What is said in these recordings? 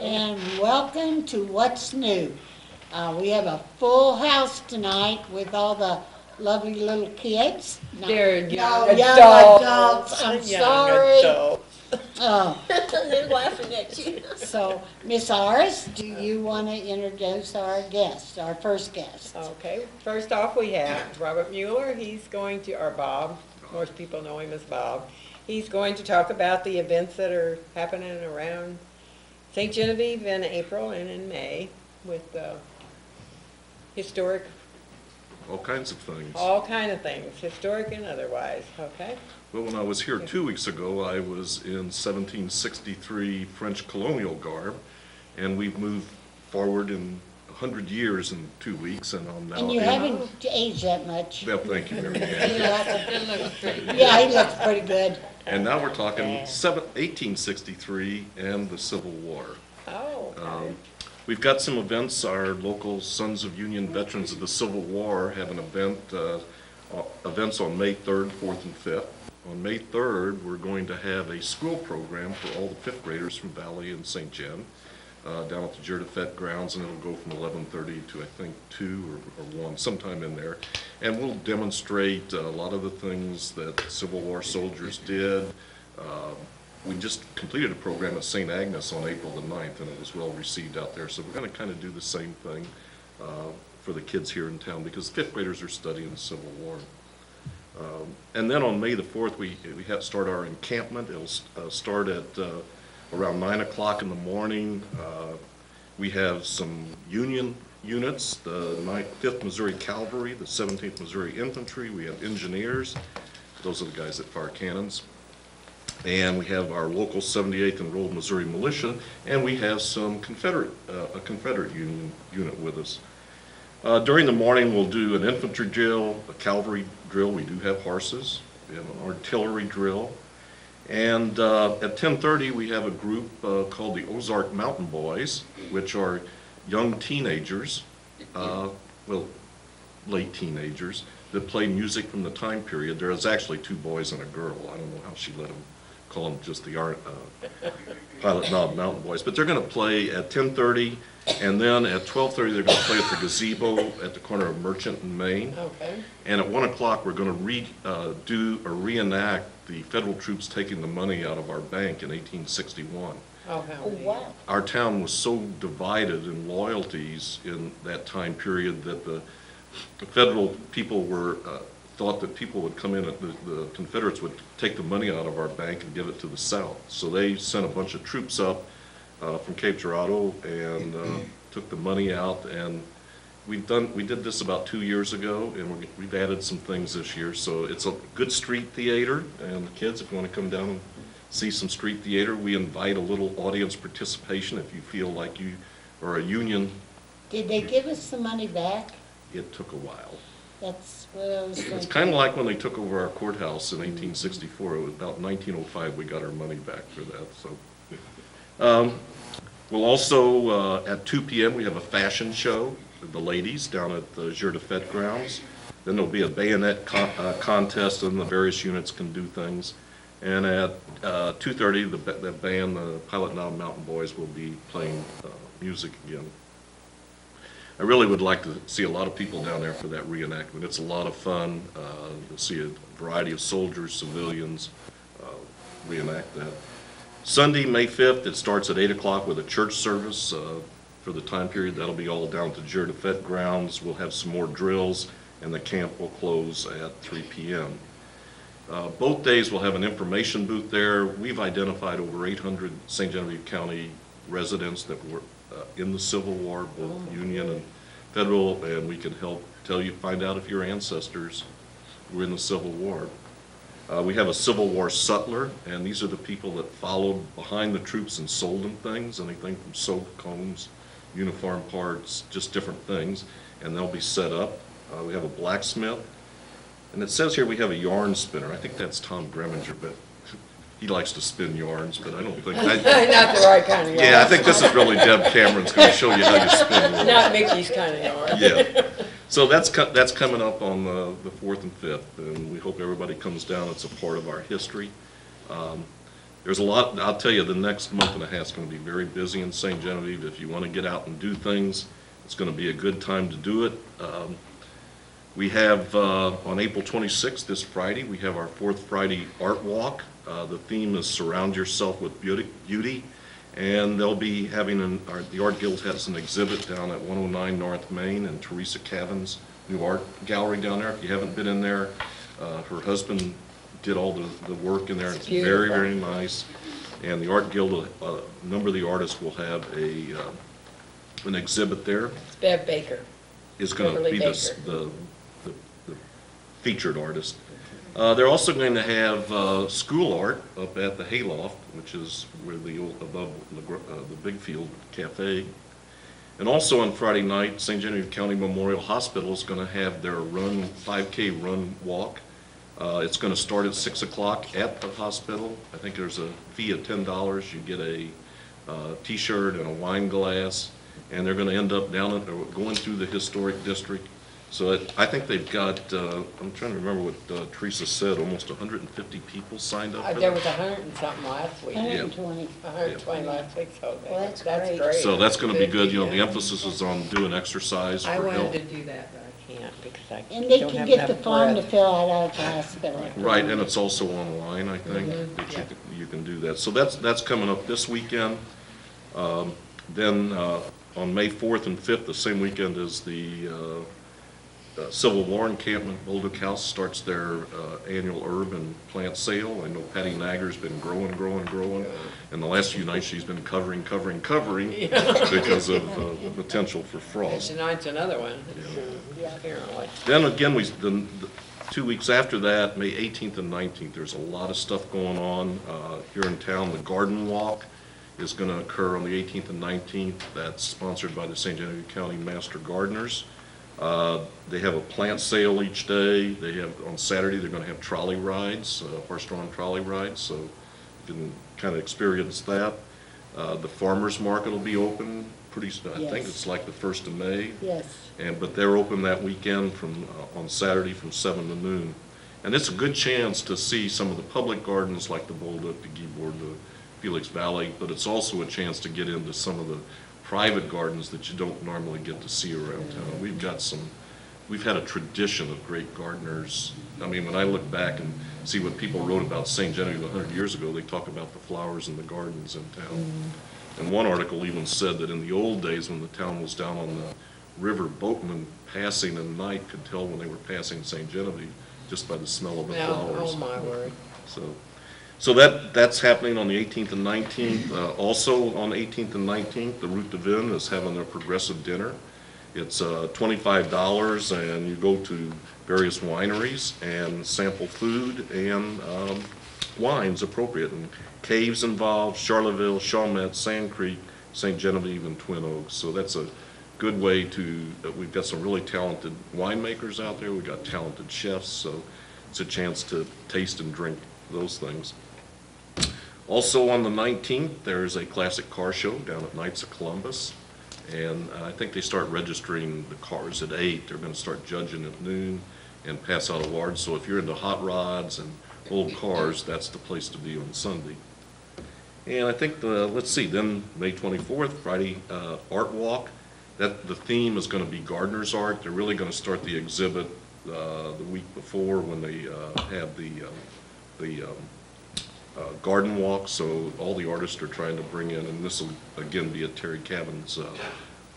and welcome to What's New. We have a full house tonight with all the lovely little kids. They're young young adults. adults. I'm Young sorry. adults. They're laughing at you. So, Miss Aris, do you want to introduce our guest, our first guest? Okay, first off we have Robert Mueller. He's going to, or Bob, most people know him as Bob. He's going to talk about the events that are happening around St. Genevieve in April and in May with historic, All kinds of things. all kind of things, historic and otherwise, okay? Well, when I was here 2 weeks ago, I was in 1763 French colonial garb, and we've moved forward in 100 years in 2 weeks, and I'm now And you in... haven't aged that much. Well, thank you, Mary You Ann. look- Yeah, he looks pretty good. And now we're talking 1863 and the Civil War. Oh, okay. We've got some events. Our local Sons of Union Veterans of the Civil War have an event, events on May 3rd, 4th, and 5th. On May 3rd, we're going to have a school program for all the 5th graders from Valley and St. Gen down at the Gere de Fête grounds, and it'll go from 11:30 to I think 2 or 1, sometime in there. And we'll demonstrate a lot of the things that Civil War soldiers did. We just completed a program at St. Agnes on April the 9th, and it was well received out there. So we're going to kind of do the same thing for the kids here in town, because 5th graders are studying the Civil War. And then on May the 4th, we have start our encampment. It'll start at around 9 o'clock in the morning. We have some Union units, the 5th Missouri Cavalry, the 17th Missouri Infantry. We have engineers. Those are the guys that fire cannons. And we have our local 78th Enrolled Missouri Militia, and we have some a Confederate Union unit with us. During the morning, we'll do an infantry drill, a cavalry drill. We do have horses. We have an artillery drill. And at 10:30, we have a group called the Ozark Mountain Boys, which are young teenagers, well, late teenagers, that play music from the time period. There's actually 2 boys and a girl. I don't know how she let them call them just the Pilot Knob Mountain Boys. But they're going to play at 10:30, and then at 12:30 they're going to play at the gazebo at the corner of Merchant and Main. Okay. And at 1 o'clock we're going to reenact the federal troops taking the money out of our bank in 1861. Oh, how Oh, neat. wow. Our town was so divided in loyalties in that time period that the federal people were thought that people would come in, the Confederates would take the money out of our bank and give it to the South. So they sent a bunch of troops up from Cape Girardeau and took the money out. And we did this about 2 years ago, and we've added some things this year. So it's a good street theater, and the kids, if you want to come down and see some street theater, we invite a little audience participation if you feel like you are a union. Did they give us the money back? It took a while. That's what I was thinking. It's kind of like when they took over our courthouse in 1864. It was about 1905 we got our money back for that. So, we'll also, at 2 p.m. we have a fashion show, the ladies, down at the Gere de Fête grounds. Then there'll be a bayonet contest, and the various units can do things. And at 2:30, the band, the Pilot Knob Mountain Boys, will be playing music again. I really would like to see a lot of people down there for that reenactment. It's a lot of fun. You'll see a variety of soldiers, civilians reenact that. Sunday, May 5th, it starts at 8 o'clock with a church service for the time period. That'll be all down to Gere de Fête grounds. We'll have some more drills, and the camp will close at 3 p.m. Both days we'll have an information booth there. We've identified over 800 St. Genevieve County residents that were in the Civil War, both Union and Federal, and we can help find out if your ancestors were in the Civil War. We have a Civil War sutler, and these are the people that followed behind the troops and sold them things, anything from soap, combs, uniform parts, just different things, and they'll be set up. We have a blacksmith, and it says here we have a yarn spinner. I think that's Tom Greminger, but he likes to spin yarns, but I don't think Not the right kind of yarn. Yeah, I think this is really Deb Cameron's going to show you how you spin yarn. Not Mickey's kind of yarn. Yeah. So that's coming up on the 4th and 5th, and we hope everybody comes down. It's a part of our history. there's a lot, I'll tell you, the next month and a half is going to be very busy in St. Genevieve. If you want to get out and do things, it's going to be a good time to do it. We have, on April 26th, this Friday, we have our fourth Friday Art Walk. The theme is Surround Yourself with Beauty. And they'll be having, the Art Guild has an exhibit down at 109 North Main in Teresa Cavan's new art gallery down there. If you haven't been in there, her husband did all the work in there. It's very, very nice. And the Art Guild, a number of the artists will have an exhibit there. It's Bev Baker. Is going to Beverly be Baker. the featured artist. They're also going to have school art up at the Hayloft, which is where above the Big Field Cafe. And also on Friday night, St. Genevieve County Memorial Hospital is going to have their 5K run walk. It's going to start at 6 o'clock at the hospital. I think there's a fee of $10. You get a T-shirt and a wine glass, and they're going to end up going through the historic district. So I think they've got, I'm trying to remember what Teresa said, almost 150 people signed up for There that. was 100 and something last week. 120. 120 last week, so Well, that's great. great. So that's going to be good. You know, the Yeah. emphasis is on doing exercise I for wanted health. to do that, but I can't because I And they don't can have get the enough form to breath. fill out at the hospital. Right, and it's also online, I think, that yeah. you can do that. So that's coming up this weekend. Then on May 4th and 5th, the same weekend as the Civil War encampment, Bolduc House starts their annual herb and plant sale. I know Patty Nagar's been growing. And the last few nights she's been covering because of the potential for frost. Tonight's another one, apparently. Then again, the 2 weeks after that, May 18th and 19th, there's a lot of stuff going on here in town. The Garden Walk is going to occur on the 18th and 19th. That's sponsored by the St. Genevieve County Master Gardeners. They have a plant sale each day. They have, on Saturday, they're going to have trolley rides, horse-drawn trolley rides, so you can kind of experience that. The farmer's market will be open pretty soon. I think Yes. it's like the 1st of May. Yes. But they're open that weekend on Saturday from 7 to noon. And it's a good chance to see some of the public gardens like the Bolduc, the Gibor, the Felix Valley, but it's also a chance to get into some of the private gardens that you don't normally get to see around town. We've had a tradition of great gardeners. I mean, when I look back and see what people wrote about St. Genevieve 100 years ago, they talk about the flowers and the gardens in town. And one article even said that in the old days when the town was down on the river, boatmen passing at night could tell when they were passing St. Genevieve just by the smell of the flowers. Oh, my word. So that's happening on the 18th and 19th. Also on the 18th and 19th, the Route de Vin is having their progressive dinner. It's $25, and you go to various wineries and sample food and wines appropriate. And caves involved, Charlottesville, Chalmette, Sand Creek, St. Genevieve, and Twin Oaks. So that's a good way we've got some really talented winemakers out there. We've got talented chefs, so it's a chance to taste and drink those things. Also on the 19th, there's a classic car show down at Knights of Columbus. And I think they start registering the cars at 8. They're going to start judging at noon and pass out awards. So if you're into hot rods and old cars, that's the place to be on Sunday. And I think let's see, then May 24th, Friday Art Walk. The theme is going to be gardener's art. They're really going to start the exhibit the week before when they have the garden walk, so all the artists are trying to bring in, and this will again be at Terry Cavan's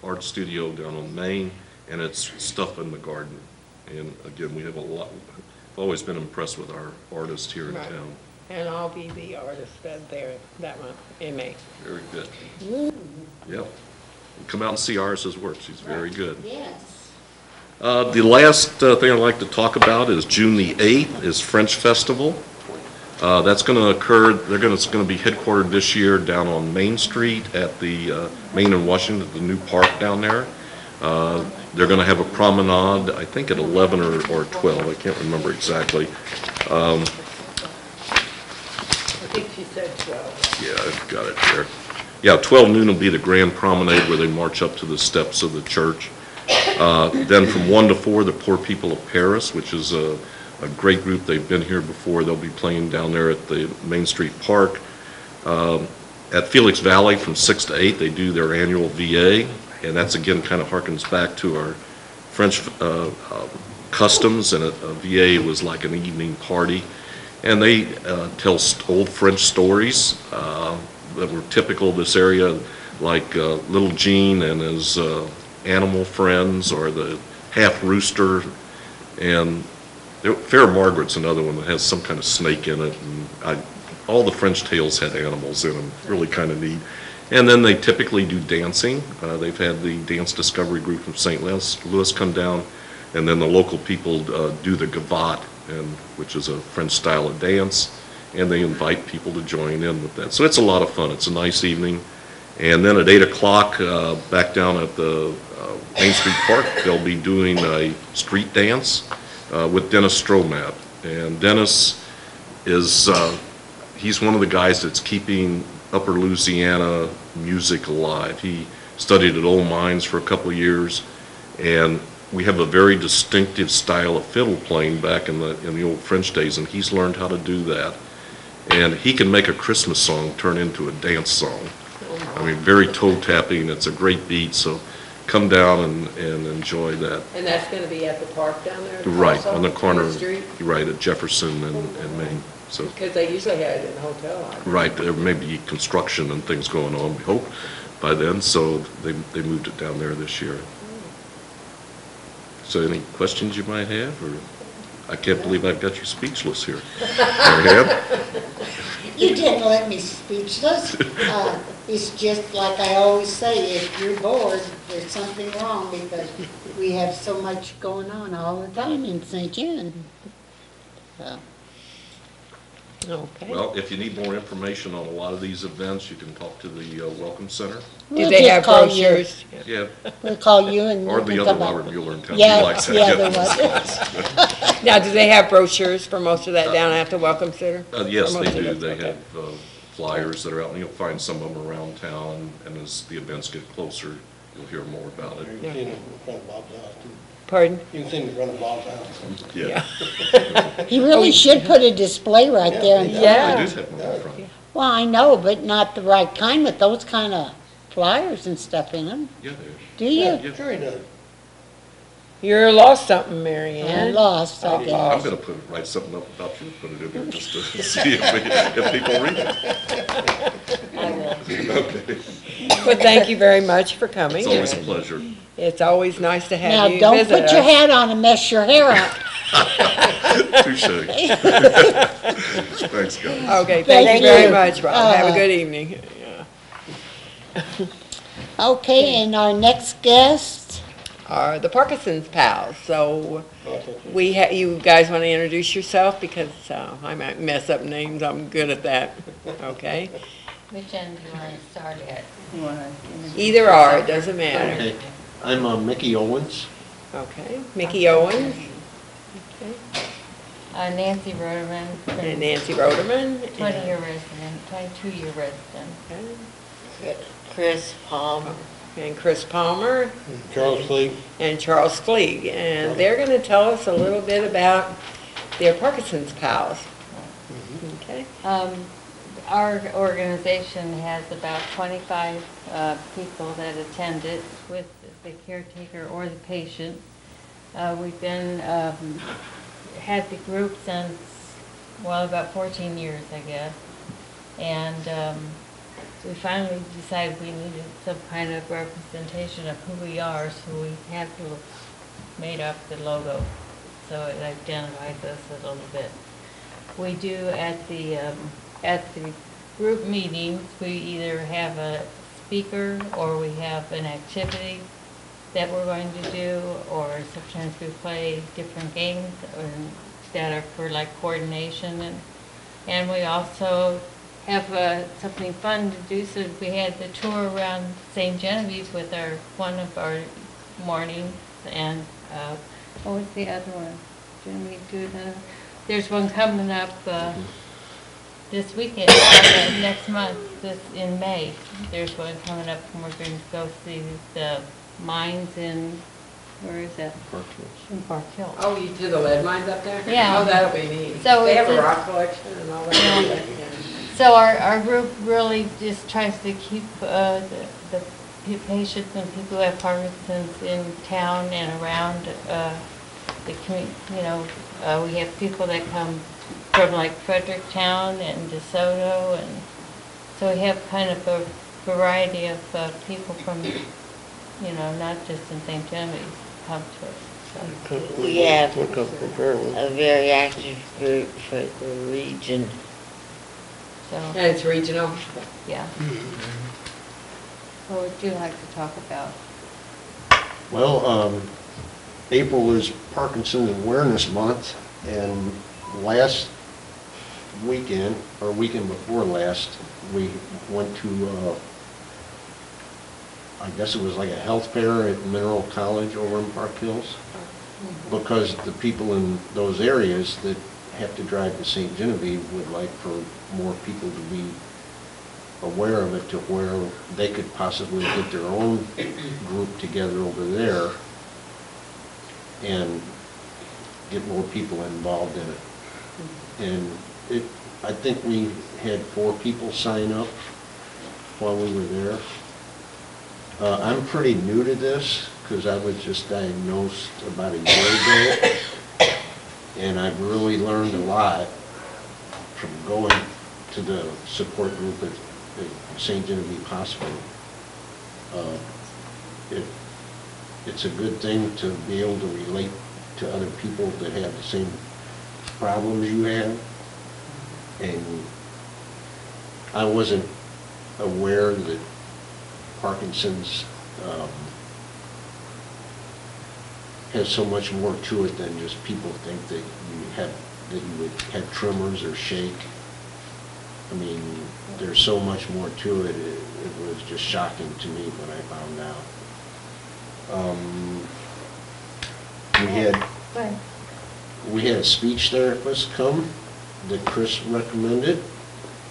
art studio down on Main, and it's stuff in the garden. And again, we have a lot. I've always been impressed with our artists here in Right. town. And I'll be the artist there that month in May. Very good. Yep. Come out and see Iris's work. She's very good. Yes. The last thing I'd like to talk about is June the 8th is French Festival. That's going to occur, it's going to be headquartered this year down on Main Street at the Main and Washington, the new park down there. They're going to have a promenade, I think at 11 or 12, I can't remember exactly. I think she said 12. Yeah, I've got it there. Yeah, 12 noon will be the grand promenade where they march up to the steps of the church. Then from 1 to 4, the Poor People of Paris, which is a great group. They've been here before. They'll be playing down there at the Main Street Park. At Felix Valley, from 6 to 8, they do their annual VA, and that's again kind of harkens back to our French customs, and a VA was like an evening party. And they tell old French stories that were typical of this area, like Little Jean and his animal friends, or the half rooster, and Fair Margaret's another one that has some kind of snake in it. And all the French tales had animals in them, really kind of neat. And then they typically do dancing. They've had the Dance Discovery Group from St. Louis come down, and then the local people do the gavotte, which is a French style of dance, and they invite people to join in with that. So it's a lot of fun. It's a nice evening. And then at 8 o'clock, back down at the Main Street Park, they'll be doing a street dance with Dennis Stromat. And Dennis is, he's one of the guys that's keeping Upper Louisiana music alive. He studied at Old Mines for a couple of years, and we have a very distinctive style of fiddle playing back in the old French days, and he's learned how to do that. And he can make a Christmas song turn into a dance song. I mean, very toe-tapping. It's a great beat, so come down and enjoy that. And that's going to be at the park down there? Right, also, on the corner, the street? right, at Jefferson and Main. So, because they usually had it in the hotel. right, there may be construction and things going on, we hope, by then, so they moved it down there this year. So any questions you might have, or I can't believe I've got you speechless here. Marianne? You didn't let me speechless. It's just like I always say, if you're bored, there's something wrong, because we have so much going on all the time in St. John. So, Okay. Well, if you need more information on a lot of these events, you can talk to the Welcome Center. Do they have call you. brochures? Yeah, We'll call you and or you the can other come up. Robert Mueller in town. Yeah, He likes that. the other Yeah. one. Now, do they have brochures for most of that down at the Welcome Center? Yes, For they most of do. it? They Okay. have flyers that are out, and you'll find some of them around town, and as the events get closer, you'll hear more about it. You can see it in front of Bob's house, too. Pardon? You can see it in front of Bob's house. Yeah. He really should put a display right there. Yeah. Yeah. They do have one in front. Well, I know, but not the right kind with those kind of flyers and stuff in them. Yeah, they Do you? Yeah. Sure he does. You're lost something, Mary I Ann. lost, I I'm guess. gonna write something up about you, put it in there just to see if people read it. I will. Okay. But thank you very much for coming. It's always a pleasure. It's always nice to Now, have you don't visit put your us. hat on and mess your hair up. Touche. Thanks, guys. Okay, thank Thank you very you. much, Rob. Have a good evening. Yeah. Okay, and our next guest, Are the Parkinson's pals. So you guys want to introduce yourself, because I might mess up names. I'm good at that. Okay. Which end do you want to start at? Either or, it doesn't matter. Okay, I'm Mickey Owens. Okay. Mickey Owens. Okay. Nancy Roderman, And Nancy Roderman. 20-year resident, 22-year resident. Okay. Chris Palmer. And Chris Palmer Charles Cleave. and Charles Klieg. And they're going to tell us a little bit about their Parkinson's pals. Okay. Our organization has about 25 people that attend it with the caretaker or the patient. We've been, had the group since, well, about 14 years, I guess. And we finally decided we needed some kind of representation of who we are, so we have made up the logo, so it identifies us a little bit. We do at the group meetings, we either have a speaker or we have an activity that we're going to do, or sometimes we play different games that are for like coordination, and we also have something fun to do. So we had the tour around St. Genevieve with one of our mornings, and what was the other one? Didn't we do another? There's one coming up this weekend, next month, in May. There's one coming up, and we're going to go see the mines in, where is that? In Park Hill. Oh, you do the lead mines up there? Yeah. Oh, that'll be neat. So They have it's a a- rock collection and all that. So our group really just tries to keep the patients and people who have Parkinson's in town and around the community. You know, we have people that come from like Fredericktown and DeSoto, and so we have kind of a variety of people from, you know, not just in St. Genevieve come to us. So. We have We'll come from Fairwood. a very active group for the region. So, And it's regional. yeah. What would you like to talk about? Well, April is Parkinson's Awareness Month, and last weekend, or weekend before last, we went to, I guess it was like a health fair at Mineral College over in Park Hills, because the people in those areas that have to drive to St. Genevieve would like for more people to be aware of it, to where they could possibly get their own group together over there and get more people involved in it. And I think we had 4 people sign up while we were there. I'm pretty new to this because I was just diagnosed about a year ago, and I've really learned a lot from going to the support group at St. Genevieve Hospital. It's a good thing to be able to relate to other people that have the same problems you have. And I wasn't aware that Parkinson's has so much more to it than just people think that you would have tremors or shake. I mean, there's so much more to it. It was just shocking to me when I found out. We had a speech therapist come that Chris recommended,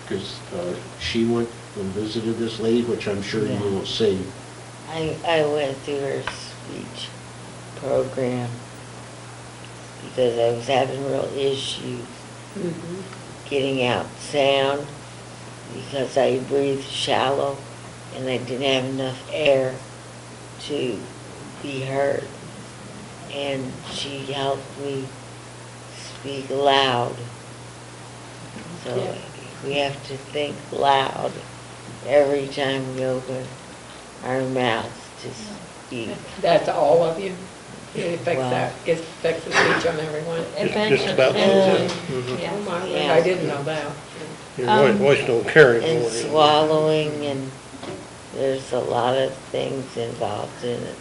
because she went and visited this lady, which I'm sure you will see. I went through her speech program because I was having real issues getting out sound because I breathed shallow and I didn't have enough air to be heard. And she helped me speak loud. So Yeah. we have to think loud every time we open our mouths to speak. That's all of you? It affects Wow. that, it affects the speech on everyone? Just about Eventually, yeah. Oh my, Yeah. I didn't know that. Your voice don't carry And more. swallowing, and there's a lot of things involved in it.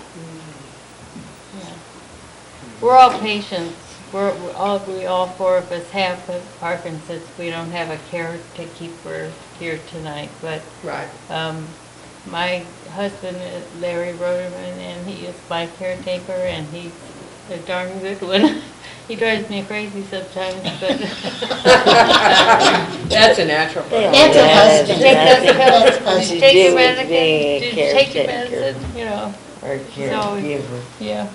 Yeah. We're all patients. We all 4 of us have Parkinson's. We don't have a caretaker here tonight, but Right. my husband is Larry Roderman, and he is my caretaker, and he's a darn good one. He drives me crazy sometimes, but That's a natural problem. That's a husband. That's That's nothing to take your do with medicine, being a take your caretaker medicine, you know. or caregiver. Yeah.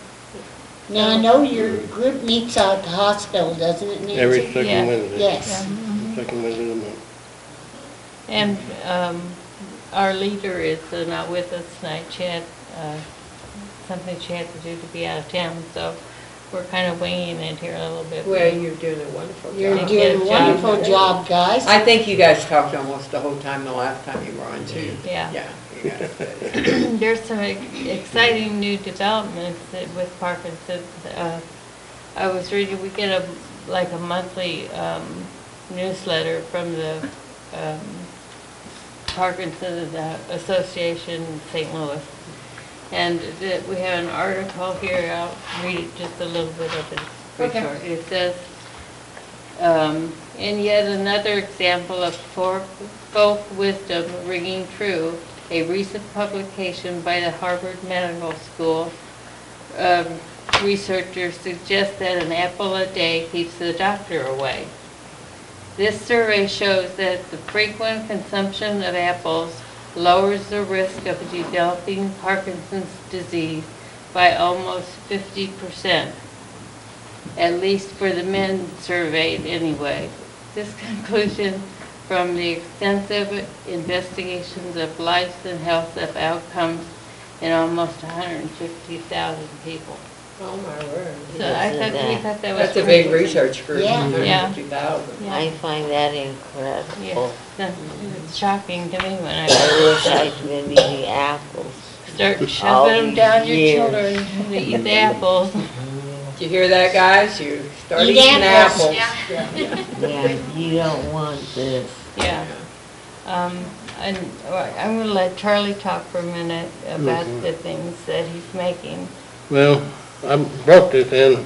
Now, I know your group meets out at the hospital, doesn't it, Nancy? Every second Yeah. Wednesday. Yes. Second Wednesday of the month. And our leader is not with us tonight. She had something she had to do to be out of town, so we're kind of winging it here a little bit. Well, you're doing a wonderful job. You're Thank doing a you. wonderful job, guys. I think you guys talked almost the whole time the last time you were on too. Yeah. Yeah, you guys did. There's some exciting new developments with Parkinson's. I was reading, we get a monthly newsletter from the Parkinson's Association in St. Louis. And we have an article here, I'll read it just a little bit of it. It's pretty short. It says, in yet another example of folk wisdom ringing true, a recent publication by the Harvard Medical School researchers suggest that an apple a day keeps the doctor away. This survey shows that the frequent consumption of apples lowers the risk of developing Parkinson's disease by almost 50%, at least for the men surveyed anyway. This conclusion from the extensive investigations of lives and health of outcomes in almost 150,000 people. Oh, my word. So I thought, we thought that was That's a pretty- big research group, Yeah. 150,000. Yeah. I find that Yeah, incredible. that's shocking to me when I I wish I'd been eating apples. start All shoving them these down your years. children to eat the apples. Did you hear that, guys? You start Eat eating apples. apples. Yeah, you don't want this. Yeah. And I'm gonna let Charlie talk for a minute about the things that he's making. Well, I brought this in,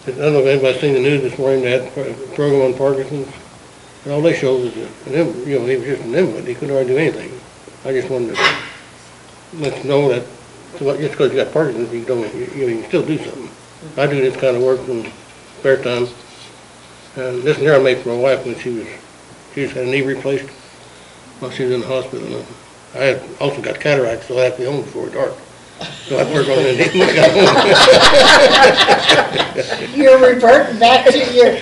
I don't know if anybody's seen the news this morning, they had a program on Parkinson's. And all they showed was, he was just an invalid, he couldn't hardly do anything. I just wanted to let you know that, just because you got Parkinson's, you can still do something. I do this kind of work in spare time. And this here I made for my wife when she had a knee replaced while she was in the hospital. I had also got cataracts, so I had to be home before dark. So I'd work on it until I got home. You're reverting back to your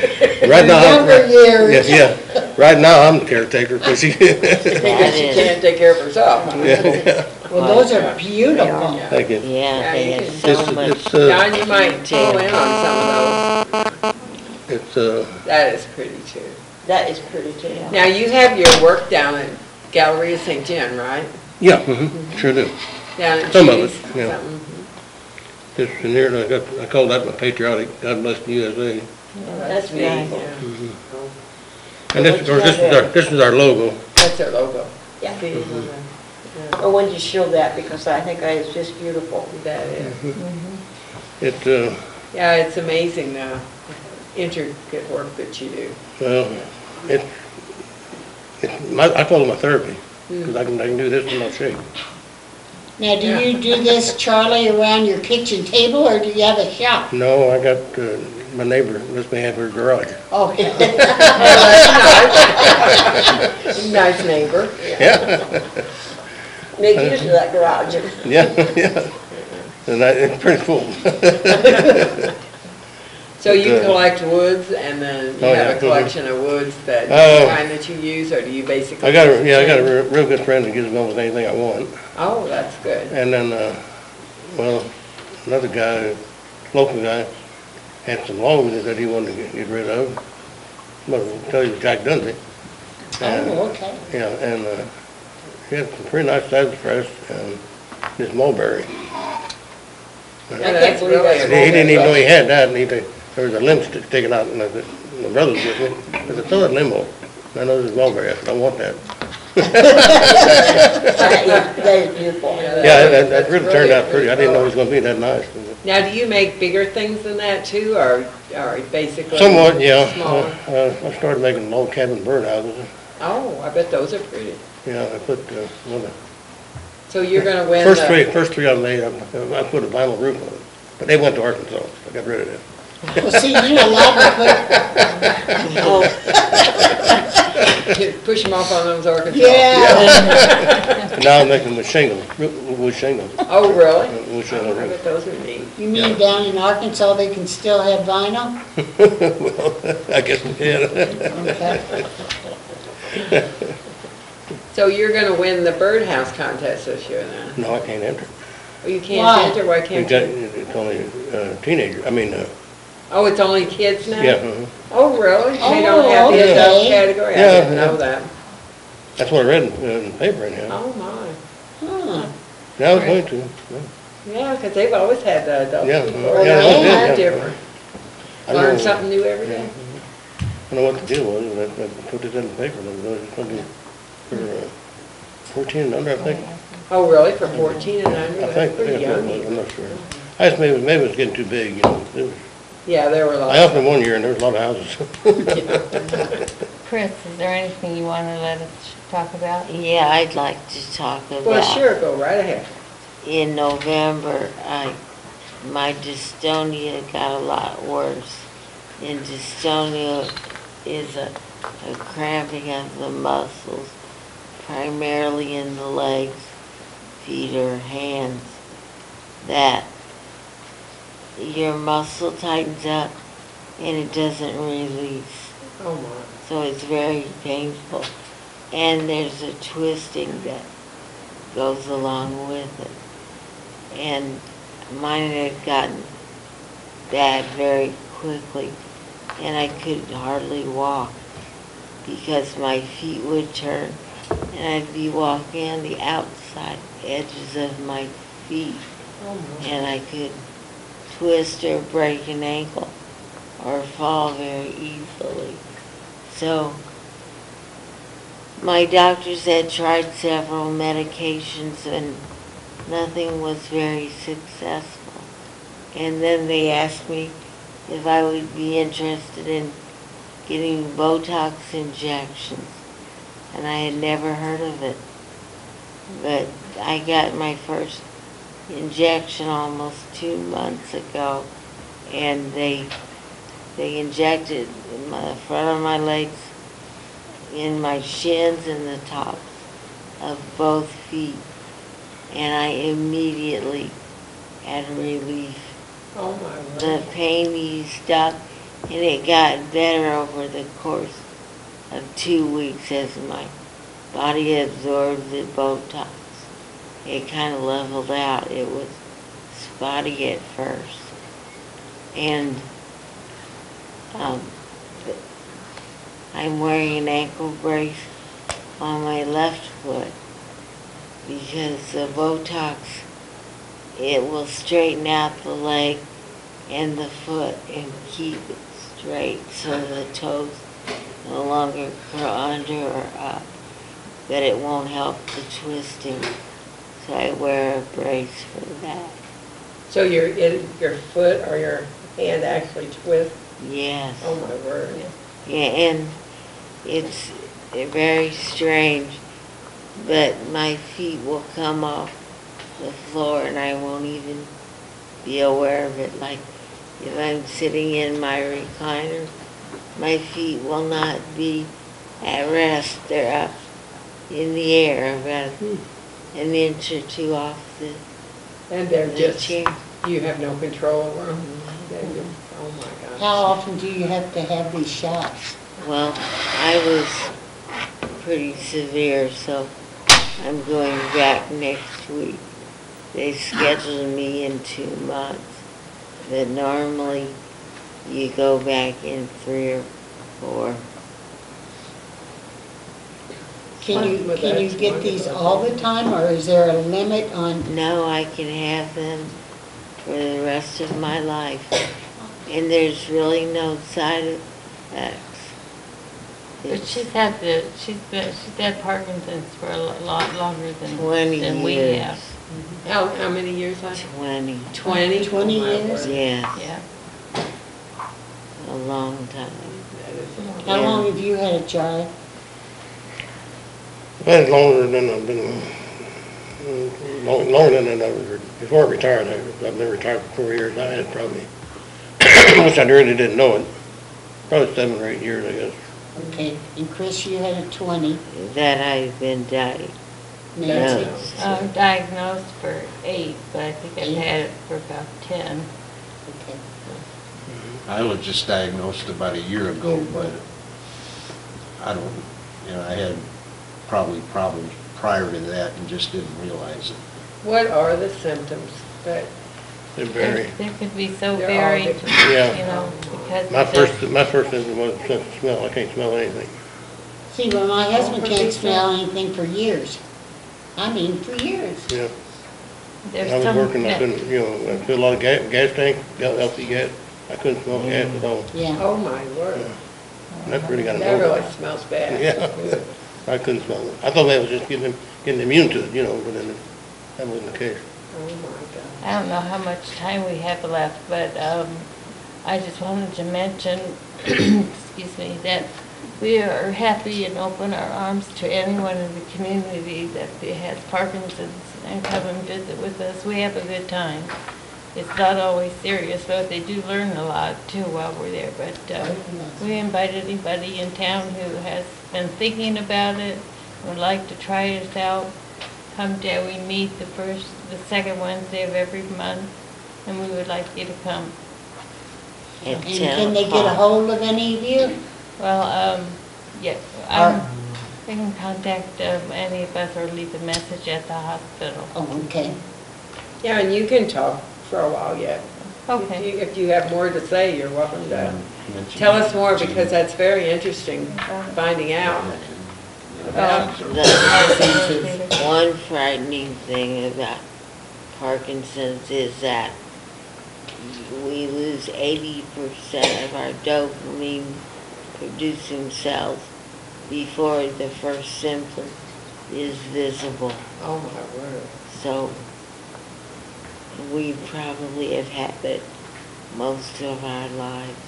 Right now, younger years. Yeah. Right now, I'm the caretaker, because she, Because she can't take care of herself. huh? yeah. Well, those are beautiful. Thank you. Yeah, Yeah, they you have can- so It's- much. it's, John, you might pull in on some of It's, those. That is pretty too. That is pretty too. Now, you have your work down at Galleria St. John, right? yeah, sure do. Down at Some of Judy's, it, yeah. something. Just in here, and I call that my patriotic, God bless the USA. That's neat, nice. yeah. And this is our logo. That's their logo. Yeah. See, I wanted to show that because I think that is just beautiful. that is. It, Yeah, it's amazing the intricate work that you do. well, I call it my therapy, because I can do this and not shake. Now, do you do this, Charlie, around your kitchen table, or do you have a shop? No, I got, my neighbor lets me have her garage. Okay. Nice neighbor. Yeah, Make use of that garage. yeah. And it's pretty cool. So you But, collect woods and then you Oh, have yeah, a collection of woods that, kind that you use, or do you basically? I got a just- real good friend that gives me almost anything I want. Oh, that's good. And then, well, another guy, local guy, had some logs that he wanted to get rid of. But I'll tell you, Jack Dunsey. And, Oh, okay. yeah, and he had some pretty nice sassafras and this mulberry. Yeah, that's believe really that's a He didn't even know he mulberry. had that, and there was a limb stick sticking out, and my brother was with me. I said, throw that limb over. I know this is mulberry. I said, I want that. That is beautiful. Yeah, that really turned out pretty. I didn't know it was good. gonna be that nice. Now, do you make bigger things than that too, or basically? Somewhat, yeah. Smaller? I started making log cabin birdhouses. Oh, I bet those are pretty. Yeah, I put, So you're gonna win first the, three I made, I put a vinyl roof on it. But they went to Arkansas. I got rid of them. Well, see, you allowed push them off on those to Arkansas? put, yeah. And now I'm making with shingles, wood shingles. Oh, really? Wood I shingle bet roof. those are neat. You mean down in Arkansas, they can still have vinyl? Well, I guess we can. Okay. So you're gonna win the birdhouse contest this year then? No, I can't enter. Oh, you can't Why? enter, why can't you? It's only teenagers, Oh, it's only kids now? yeah. Oh, really? They Oh, don't have the adult okay. category? I Yeah, didn't know yeah. that. That's what I read in the paper anyhow. Oh, my. Huh. Yeah, I was going to. Yeah, because they've always had the adult Yeah, people. yeah, Well, they that's did, yeah. different. I Learn know- something new every Yeah. day. I don't know what the deal was, but I put it in the paper, and it was something for 14 and under, I think. Oh, really? For 14 and under? I That's think pretty that's what it young. was, I'm not sure. I just maybe it was getting too big, you know. Yeah, there were I lots. helped them one year, and there was a lot of houses. Chris, is there anything you want to let us talk about? Yeah, I'd like to talk about. Well, sure, go right ahead. In November, my dystonia got a lot worse. And dystonia is a cramping of the muscles, primarily in the legs, feet, or hands, that your muscle tightens up and it doesn't release. Oh, my. so it's very painful. And there's a twisting that goes along with it. And mine had gotten bad very quickly, and I could hardly walk because my feet would turn, and I'd be walking on the outside edges of my feet, Oh, my. and I could twist or break an ankle or fall very easily. So my doctors had tried several medications and nothing was very successful. And then they asked me if I would be interested in getting Botox injections. And I had never heard of it. But I got my first injection almost 2 months ago, and they injected in the front of my legs, in my shins and the tops of both feet, and I immediately had relief. Oh, my word. The pain eased up, and it got better over the course of 2 weeks as my body absorbed the Botox. It kind of leveled out. It was spotty at first. And I'm wearing an ankle brace on my left foot because the Botox, it will straighten out the leg and the foot and keep it straight so the toes no longer curl under or up, but it won't help the twisting. So I wear a brace for that. So your foot or your hand actually twists? Yes. Oh, my word. Yeah, and it's very strange, but my feet will come off the floor and I won't even be aware of it. Like if I'm sitting in my recliner, my feet will not be at rest. They're up in the air about an inch or two off And they're the just, chair. you have no control over them? Oh, my gosh. How often do you have to have these shots? Well, I was pretty severe, so I'm going back next week. They scheduled me in 2 months, but normally you go back in 3 or 4. Can you That's get these wonderful. all the time, or is there a limit on? No, I can have them for the rest of my life, and there's really no side effects. But she's had Parkinson's for a lot longer than 20 we years. have. How many years? 20. 20? 20 Oh, my years? word. Yes, Yeah. a long time. That is a long- How Yeah. long have you had it, Charlie? I've had it longer than I've been, longer than I was, before I retired. I've been retired for 4 years. I had it probably, which I really didn't know it, probably 7 or 8 years, I guess. Okay, and Chris, you had it 20. That I've been diagnosed. Nancy? I'm diagnosed for 8, but I think I've 8? had it for about 10. Okay. I was just diagnosed about a year ago, Yeah. but I don't, I had probably problems prior to that and just didn't realize it. What are the symptoms that, They vary. They could be so They're all varied, different. Yeah. you know, because My of the- first symptom was sense of smell. I can't smell anything. See, well, my husband for can't big smell anything for years. I mean, for years. Yeah. there's I was some working, I that- couldn't, I filled a lot of gas tank, LP gas. I couldn't smell gas at all. Yeah. oh, my word. And that's really got That an really odor. smells bad. Yeah. I couldn't smell it. I thought that was just getting immune to it, but then that wasn't the case. Oh, my God. I don't know how much time we have left, but I just wanted to mention, excuse me, that we are happy and open our arms to anyone in the community that has Parkinson's and come and visit with us. We have a good time. It's not always serious, but they do learn a lot too while we're there. But we invite anybody in town who has been thinking about it, would like to try it out. Come down, we meet the second Wednesday of every month, and we would like you to come. At And 10 can they get a o'clock. hold of any of you? Well, yeah, they can contact any of us or leave a message at the hospital. Oh, okay. Yeah, and you can talk for a while yet. Okay. If you have more to say, you're welcome to Mention- tell us more, because that's very interesting, finding out about diseases. One frightening thing about Parkinson's is that we lose 80% of our dopamine producing cells before the first symptom is visible. Oh, my word. So we probably have had it most of our lives.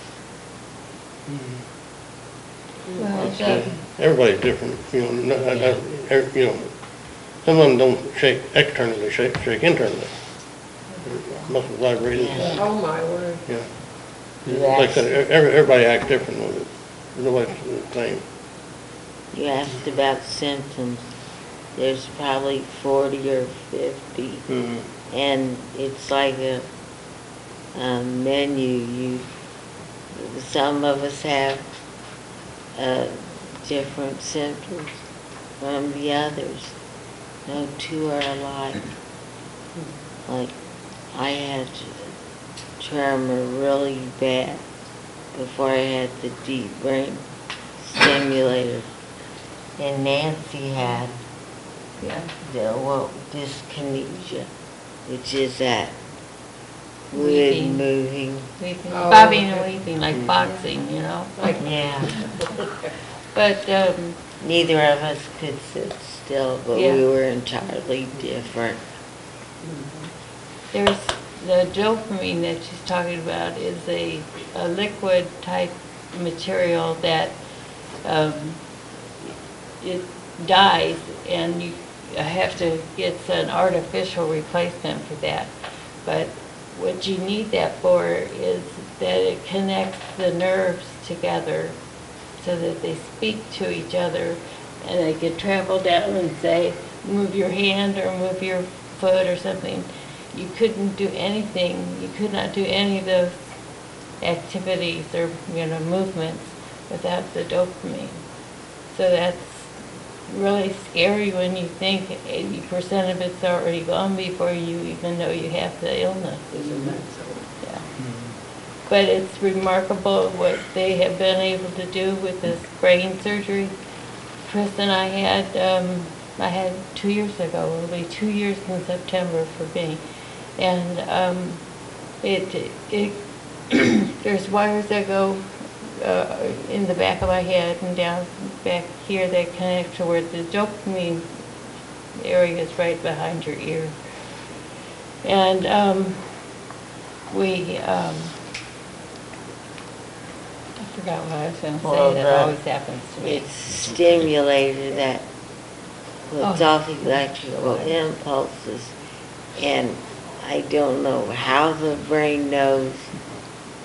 Well, Everybody's different, you know, you know, some of them don't shake externally, they shake internally. Muscle vibrating, Yeah. Oh, my word. yeah. Like I said, everybody acts different with it. Nobody's the same. You asked about symptoms. There's probably 40 or 50. Mhm. And it's like a menu. Some of us have different symptoms from the others. No two are alike. Like, I had tremor really bad before I had the deep brain stimulator. And Nancy had dyskinesia, which is that weird Weeping. moving. Weeping, Oh, bobbing and okay. weeping, like boxing, you know? Like, Yeah. But, Neither of us could sit still, but Yeah. we were entirely different. there's, the dopamine that she's talking about is a liquid type material that, it dies, and you have to get an artificial replacement for that. But what you need that for is that it connects the nerves together so that they speak to each other, and they could travel down and say, move your hand or move your foot or something. You couldn't do anything, you could not do any of those activities or, you know, movements without the dopamine. So that's really scary when you think 80% of it's already gone before you even know you have the illness. isn't that so? Yeah. But it's remarkable what they have been able to do with this brain surgery. Chris and I had 2 years ago, it'll be 2 years in September for me. And there's wires that go in the back of my head and down back here that connect to where the dopamine area is right behind your ear. And I forgot what I was going to Well, say. That always happens to me. It's stimulated that puts Oh. off electrical impulses. And I don't know how the brain knows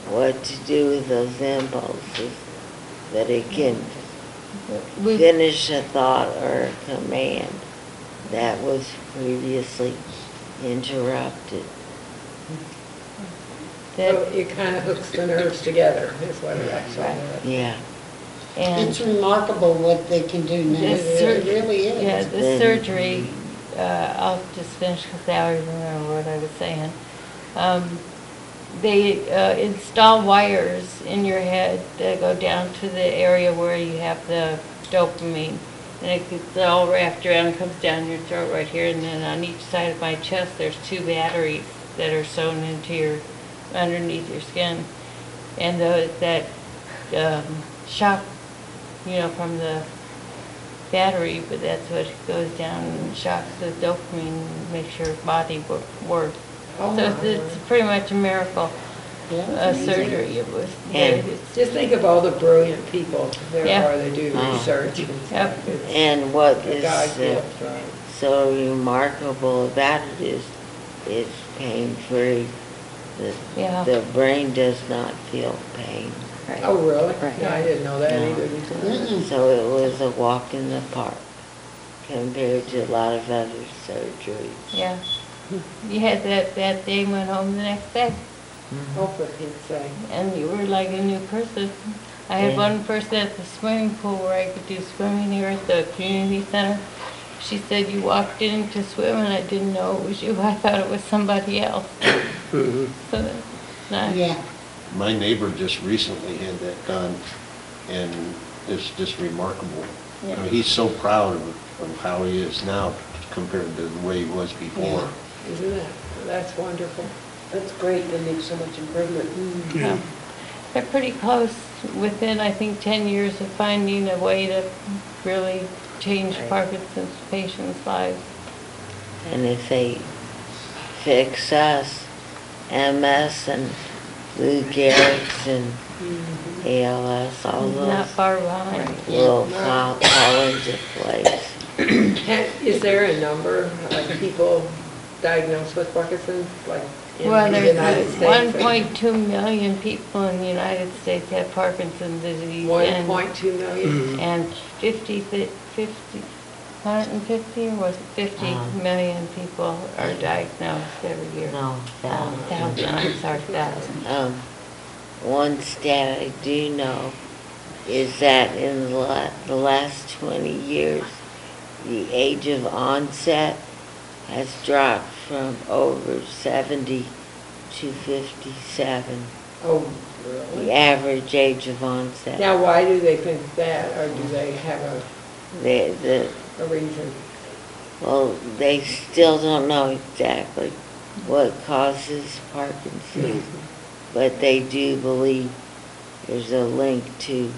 what to do with those impulses, but it can We- finish a thought or a command that was previously interrupted. that- So it kind of hooks the nerves together, is what it actually does. Yeah. and It's remarkable what they can do now. This It sur- really is. Yeah, this Mhm. surgery, I'll just finish because I already remember what I was saying. They install wires in your head that go down to the area where you have the dopamine. And it gets all wrapped around and comes down your throat right here. And then on each side of my chest, there's 2 batteries that are sewn into underneath your skin. And that shock, you know, from the battery, but that's what goes down and shocks the dopamine and makes your body work. Oh, So my it's word. pretty much a miracle Yeah, it's amazing. surgery. It was. And- it's- Just think of all the brilliant people, Yeah. therefore they do Oh. research. and Yep. stuff. It's And what a is God's gift, right? so remarkable about it is it's pain-free. Yeah. The brain does not feel pain. Oh, really? Right. No, I didn't know that No. either. Mm-mm. So it was a walk in the park compared to a lot of other surgeries. Yeah. You had that day, went home the next day, Oh, for Pete's sake. and you were like a new person. I had one person at the swimming pool where I could do swimming here at the community center. She said, you walked in to swim and I didn't know it was you. I thought it was somebody else. So that's nice. Yeah, My neighbor just recently had that done, and it's just remarkable. I mean, he's so proud of how he is now compared to the way he was before. Isn't it? That's wonderful. That's great, they make so much improvement. Yeah. They're pretty close, within, I think, 10 years of finding a way to really change Parkinson's patients' lives. And if they fix us, MS and Lou Gehrig's and ALS, all Not those far behind. will fall into place. Is there a number of people diagnosed with Parkinson's, like in Well, the United there's States? 1.2 million people in the United States have Parkinson's disease. 1.2 million? And 150, or was it 50 million people are diagnosed every year. No, that. Thousand, I'm sorry, thousand. One stat I do know is that in the last 20 years, the age of onset has dropped from over 70 to 57, Oh, the really? average age of onset. Now, why do they think that, or do they have a reason? Well, they still don't know exactly what causes Parkinson's, but they do believe there's a link to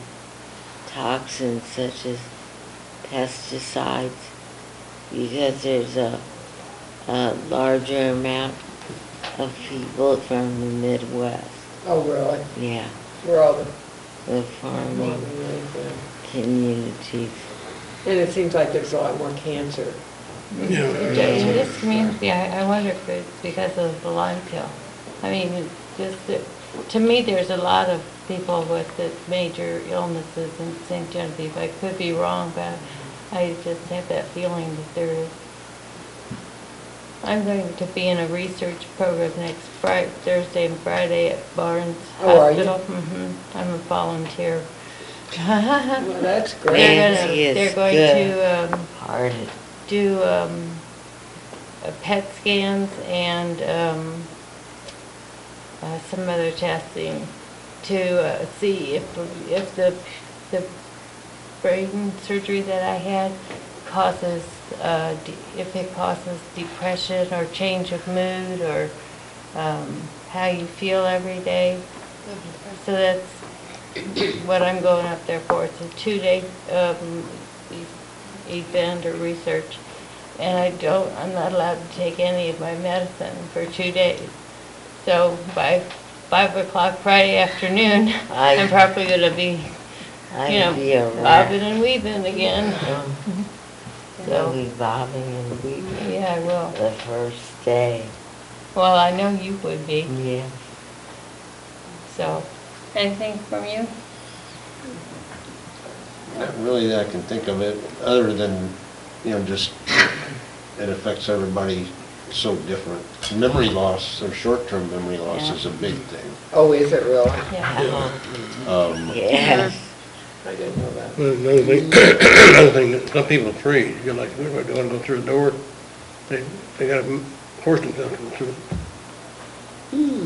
toxins such as pesticides, because there's a larger amount of people from the Midwest. Oh, really? Yeah, We're all the farming the... communities. And it seems like there's a lot more cancer. In this community, I wonder if it's because of the Lyme pill. I mean, to me, there's a lot of people with the major illnesses in St. Genevieve. I could be wrong, but I just have that feeling that there is. I'm going to be in a research program next Thursday and Friday at Barnes Oh, are you? Hospital. I'm a volunteer. Well, that's great. Nancy is They're going good. to Hearted. do PET scans and some other testing to see if the brain surgery that I had causes if it causes depression or change of mood or how you feel every day. So that's what I'm going up there for. It's a 2-day event or research, and I'm not allowed to take any of my medicine for 2 days. So by 5 o'clock Friday afternoon, I'm probably going to be, bobbing and weaving again. You'll be bobbing and weaving Yeah, I will. the first day. Well, I know you would be. Yeah. So, anything from you? Not really that I can think of it, other than, just it affects everybody so different. Memory loss, or short-term memory loss Yeah. is a big thing. Oh, is it really? Yeah. Yes. I didn't know that. Another thing, that some people freeze, like, they want to go through the door, they got to force themselves to go through.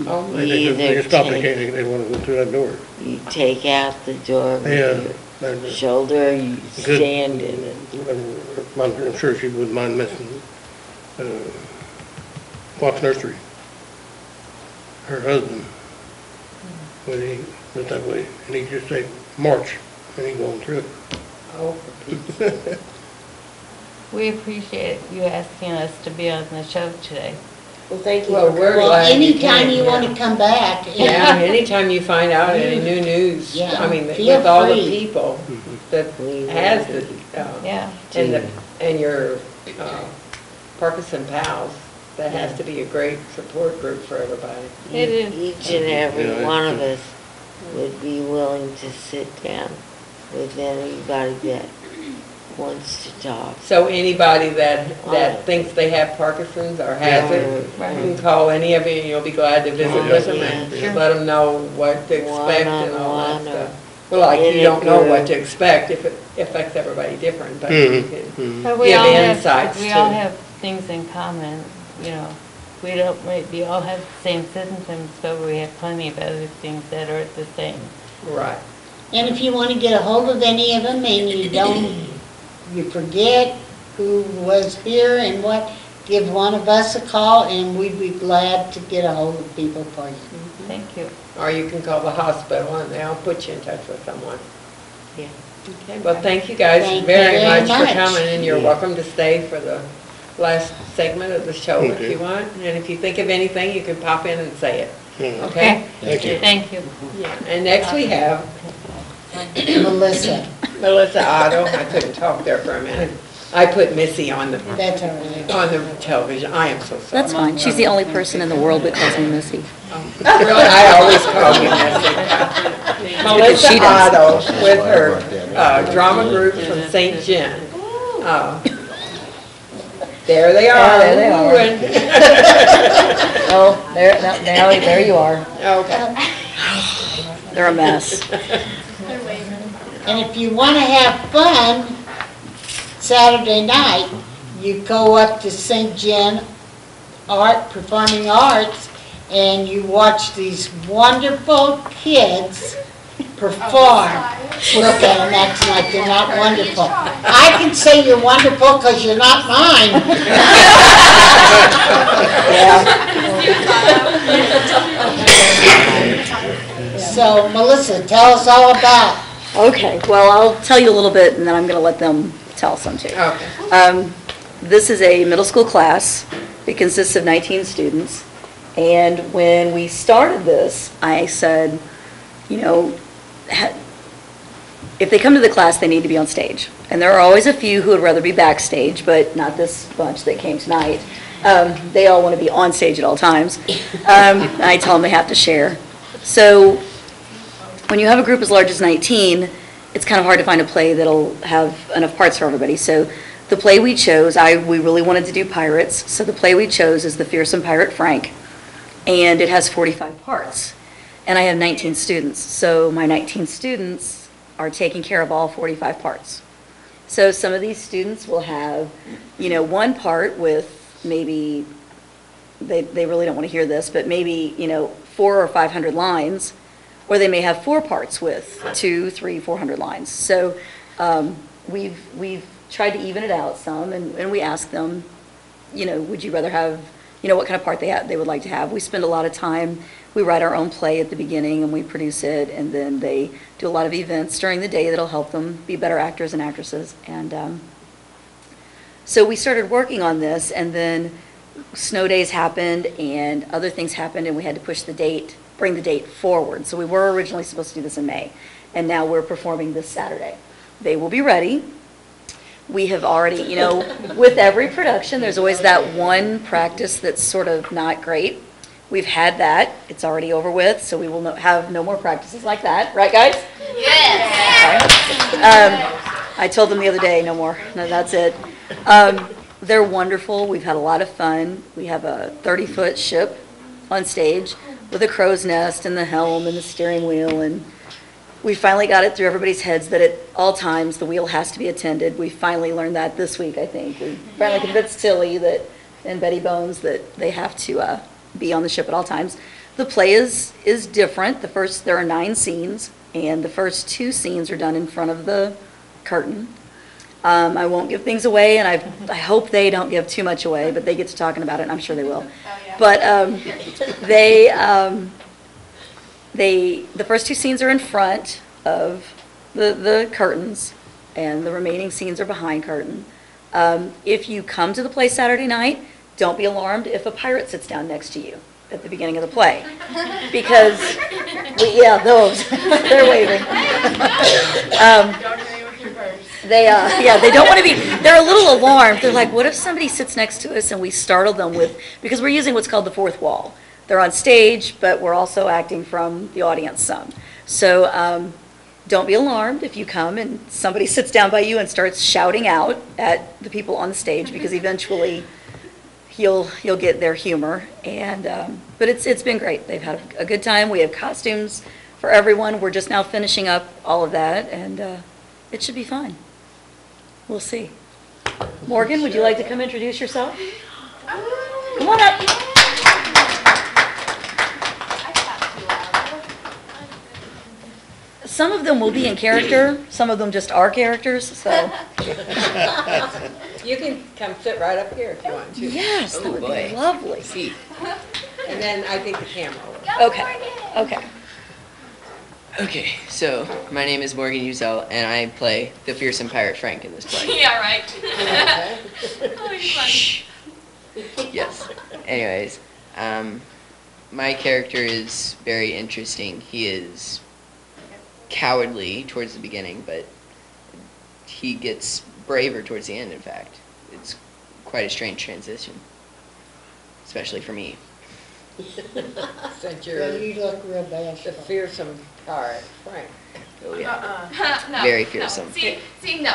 Oh, They just stop, they want to go through that door. You take out the door Yeah. with your shoulder, you Good. stand in it. I'm sure she wouldn't mind missing Fox Nursery. Her husband, when he went that way, and he just say, march, and he going through it. oh, for Pete's sake. We appreciate you asking us to be on the show today. Well, thank you. Well, for we're coming. glad you anytime came, you yeah. want to come back. Yeah, anytime you find out any new news, Yeah, I mean, feel with all the free. people that We has will. the, Yeah. and your Parkinson pals, that has to be a great support group for everybody. It is. Each and every Yeah, one it's of us would be willing to sit down with anybody that wants to talk. So anybody that thinks they have Parkinson's or has it, Right. you can call any of you, and you'll be glad to visit with them and Yeah. let them know what to expect and all that One-on-one or stuff. Well, like, in you a don't know what group. to expect if it affects everybody different, but you can. But we Give all have, insights we all to- have things in common, you know. We don't, we all have the same symptoms, but we have plenty of other things that are the same. Right. And if you want to get a hold of any of them and you forget who was here and what, give one of us a call and we'd be glad to get a hold of people for you. Thank you. Or you can call the hospital and they'll put you in touch with someone. Yeah. Okay, well, thank you guys Thank you very very much for much. coming, and you're welcome to stay for the last segment of the show if Okay. you want. And if you think of anything, you can pop in and say it, Yeah. okay? Thank you. Thank you. Yeah. And next we have Melissa, Melissa Otto. I couldn't talk there for a minute. I put Missy on the that's all right. television. I am so sorry. That's fine. She's the only person in the world that calls me Missy. Really, I always call you Missy. Melissa she does. Otto with her drama group from St. John. There they are. There they are. Woo-and- Oh, there you are. Okay. They're a mess. And if you want to have fun Saturday night, you go up to St. John Performing Arts, and you watch these wonderful kids perform. Look at them acting like they're not wonderful. I can say you're wonderful because you're not mine. So, Melissa, tell us all about. Okay, well, I'll tell you a little bit, and then I'm going to let them tell some too. Okay. This is a middle school class. It consists of 19 students. And when we started this, I said, you know, if they come to the class, they need to be on stage. And there are always a few who would rather be backstage, but not this bunch that came tonight. They all want to be on stage at all times. I tell them they have to share. So when you have a group as large as 19, it's kind of hard to find a play that'll have enough parts for everybody. So the play we chose, we really wanted to do pirates. So the play we chose is The Fearsome Pirate Frank. And it has 45 parts. And I have 19 students. So my 19 students are taking care of all 45 parts. So some of these students will have, you know, one part with maybe, they really don't want to hear this, but maybe, you know, 400 or 500 lines, or they may have 4 parts with 200, 300, 400 lines. So we've tried to even it out some, and we ask them, you know, would you rather have, you know, what kind of part they would like to have. We spend a lot of time, we write our own play at the beginning and we produce it, and then they do a lot of events during the day that'll help them be better actors and actresses. And so we started working on this, and then snow days happened and other things happened, and we had to bring the date forward. So we were originally supposed to do this in May, and now we're performing this Saturday. They will be ready. We have already, you know, with every production, there's always that one practice that's sort of not great. We've had that. It's already over with, so we will have no more practices like that. Right, guys? Yes. Okay. I told them the other day, no more. No, that's it. They're wonderful. We've had a lot of fun. We have a 30-foot ship on stage with a crow's nest and the helm and the steering wheel, and we finally got it through everybody's heads that at all times the wheel has to be attended. We finally learned that this week, I think. We finally convinced Tilly and Betty Bones that they have to be on the ship at all times. The play is different. There are 9 scenes, and the first 2 scenes are done in front of the curtain. I won't give things away, and I hope they don't give too much away, but they get to talking about it, and I'm sure they will. But the first 2 scenes are in front of the curtains, and the remaining scenes are behind curtain. If you come to the play Saturday night, don't be alarmed if a pirate sits down next to you at the beginning of the play, because those they're waving. They don't want to be. They're a little alarmed. They're like, what if somebody sits next to us and we startle them because we're using what's called the fourth wall. They're on stage, but we're also acting from the audience some. So don't be alarmed if you come and somebody sits down by you and starts shouting out at the people on the stage, because eventually you'll get their humor. And but it's been great. They've had a good time. We have costumes for everyone. We're just now finishing up all of that, and it should be fun. We'll see. Morgan, would you like to come introduce yourself? Come on up. Some of them will be in character, some of them just are characters, so. You can come sit right up here if you want to. Yes, that would be lovely. And then I think the camera will. Okay. Okay, so my name is Morgan Uzel, and I play the fearsome pirate Frank in this play. Yeah, right. Oh, you're funny. Yes. Anyways, my character is very interesting. He is cowardly towards the beginning, but he gets braver towards the end, in fact. It's quite a strange transition, especially for me. Since Well, you're you look real the bashful. fearsome pirate, Frank. Oh yeah. No, Very no. fearsome. See, no.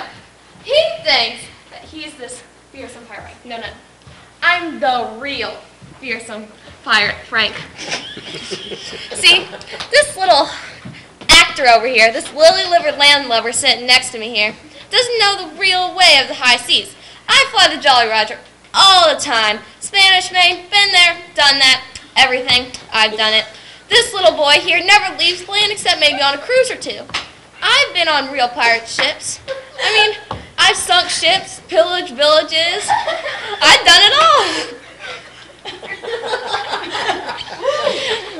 He thinks that he's this fearsome pirate. No. I'm the real fearsome pirate, Frank. See, this little actor over here, this lily-livered landlubber sitting next to me here, doesn't know the real way of the high seas. I fly the Jolly Roger all the time. Spanish Main, been there, done that, everything, I've done it. This little boy here never leaves land except maybe on a cruise or two. I've been on real pirate ships. I mean, I've sunk ships, pillaged villages. I've done it all.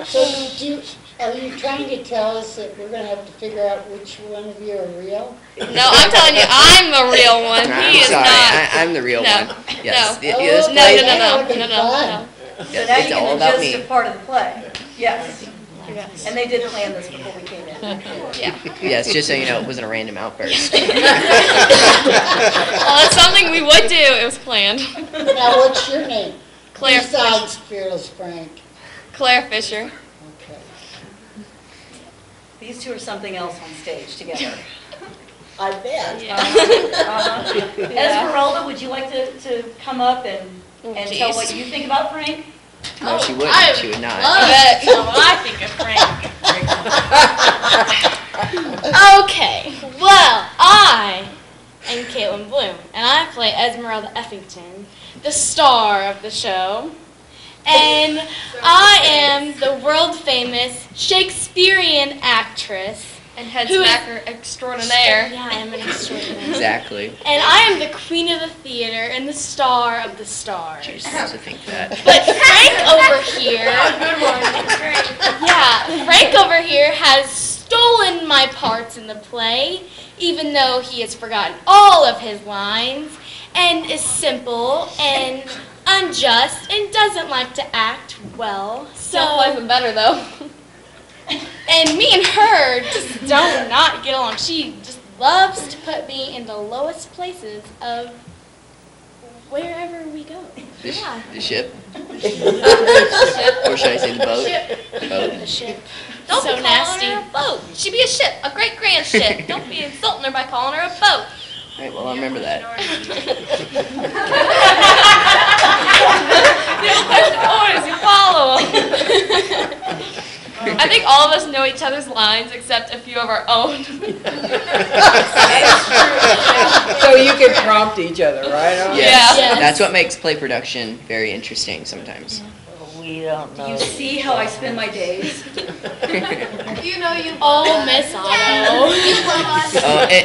So are you trying to tell us that we're gonna have to figure out which one of you are real? No, I'm telling you, I'm the real one. I'm He is sorry, not. I'm the real No. one. Yes. No. This Oh, play- No. So now It's you all can about adjust me. a part of the play. Yes. And they did plan this before we came in. Yeah. Yes, just so you know, it wasn't a random outburst. Well, it's something we would do. It was planned. Now, what's your name? Claire Besides Fearless Frank. Claire Fisher. Okay. These two are something else on stage together. I bet. Esmeralda, would you like to come up and tell Jeez. what you think about Frank? No, she wouldn't. I She would not. love it. Tell what I think of Frank. Okay, well, I am Caitlin Bloom, and I play Esmeralda Effington, the star of the show. And I am the world-famous Shakespearean actress. And head smacker extraordinaire. Yeah, I am an extraordinaire. Exactly. And I am the queen of the theater and the star of the stars. You're supposed to think that. But Frank over here, yeah, Frank over here has stolen my parts in the play, even though he has forgotten all of his lines, and is simple and unjust and doesn't like to act well. So plays him better though. And me and her just don't not get along. She just loves to put me in the lowest places of wherever we go. The ship? Ship. Or should I say the boat? Ship. The boat? The ship. Don't so be nasty. Her a boat. She'd be a ship, a great grand ship. Don't be insulting her by calling her a boat. All right, well, I'll remember that. The only question always you follow. I think all of us know each other's lines except a few of our own. So you can prompt each other, right? Yes. Yeah. That's what makes play production very interesting sometimes. We don't know. You see how I spend my days? You know you. Oh, Miss Otto.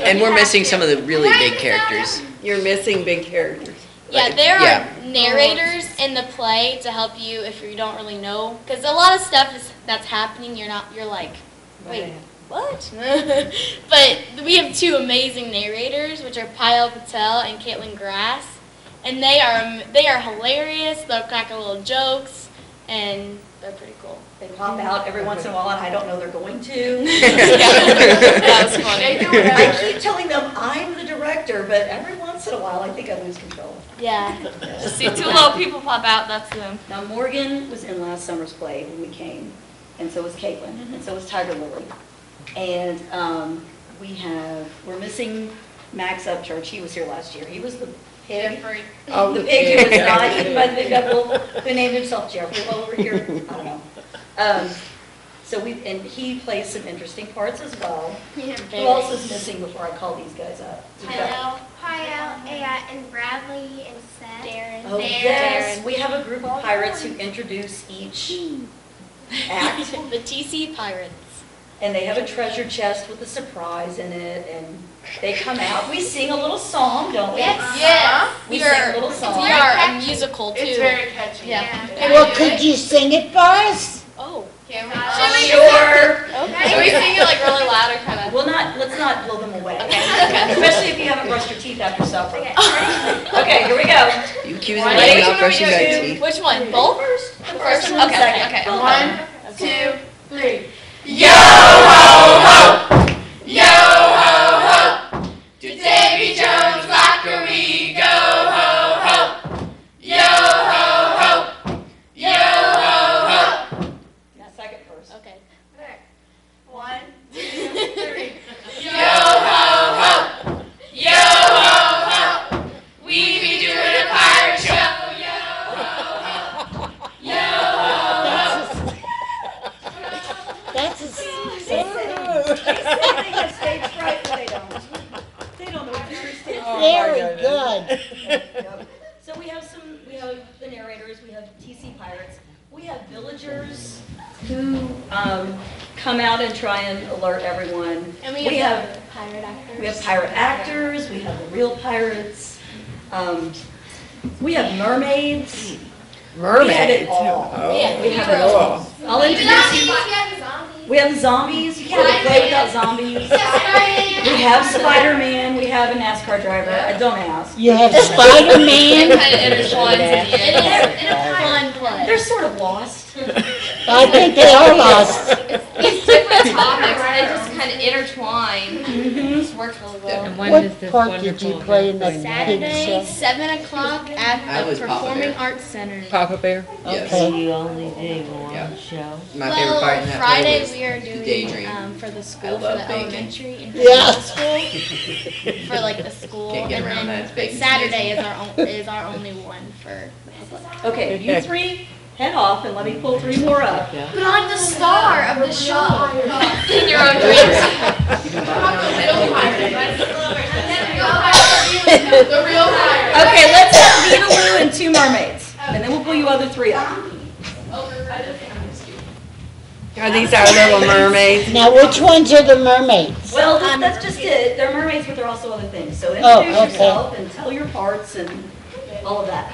And we're missing some of the really big characters. You're missing big characters. Yeah, there Yeah. are narrators in the play to help you if you don't really know, because a lot of stuff that's happening, you're like, wait, what? But we have two amazing narrators, which are Payal Patel and Caitlin Grass, and they are hilarious. They'll crack a little jokes, and they're pretty cool. They pop out every once in a while and I don't know they're going to. That was funny. I keep telling them I'm the director, but every once in a while I think I lose control. Yeah. Just see two little people pop out, that's them. Now Morgan was in last summer's play when we came, and so was Caitlin, and so was Tiger Lily. And we're missing Max Upchurch. He was here last year. He was the pig. Oh, The pig who was not eaten by the big devil, who named himself Jeffrey. Well, over here, I don't know. So and he plays some interesting parts as well. Yeah. Who else is missing before I call these guys up? We've got- And Bradley and Seth. Darren. Oh, yes, we have a group of pirates who introduce each act. The TC Pirates. And they have a treasure chest with a surprise in it, and they come out. We sing a little song, don't we? Yes. We sing a little song. We are a musical too. It's very catchy. Yeah. Well, could you sing it for us? Oh. Can we? Sure. Should we sing it like really loud or kind of? Let's not blow them away. Especially if you haven't brushed your teeth after supper. Okay, here we go. You accuse me of not brushing my teeth. Which one? Both? The first one, second. Okay. 1, 2, 3. Yo ho ho! Yo ho ho! To Davy Jones' locker we go ho ho! Yo ho ho! Yo ho ho! Now, second verse. Okay. 1, 2, 3. Yo ho ho! Yo ho ho! We be doing a pirate show! Yo ho ho! Yo ho ho! That's a They say they have stage fright, but they don't. They don't know what true stage fright very good. So we have the narrators, we have TC Pirates, we have villagers who come out and try and alert everyone. And we have pirate actors. We have pirate actors, we have the real pirates, we have mermaids. We have it all. We have it all. I'll introduce you. We have the zombies. You can't play without zombies. We have Spider-Man. We have a NASCAR driver. Don't ask. You have Spider-Man. Kind of intertwines at the end. They're sort of lost. I think they are lost. These different topics, they just kind of intertwine. Just works really well. What part did you play in that big Saturday, show? 7 o'clock I at was the Papa Performing Bear. Arts Center. Papa Bear? Yes. Okay. You only did one Yeah. show. My favorite part in that play Friday was we are the doing daydream. for the I school, for love the baking. elementary and Yeah. school, for like the school, Can't get and around then that. Baking's Saturday is our only one for the public. Okay, you three head off and let me pull three more up. But I'm the star of the show. In your own dreams. The real pirate. Okay, let's have Beetaloo and two mermaids, and then we'll pull you other three up. Are these our little mermaids? Now, which ones are the mermaids? Well, that's just it. They're mermaids, but they're also other things. So Oh, introduce okay. yourself and tell your parts and all of that.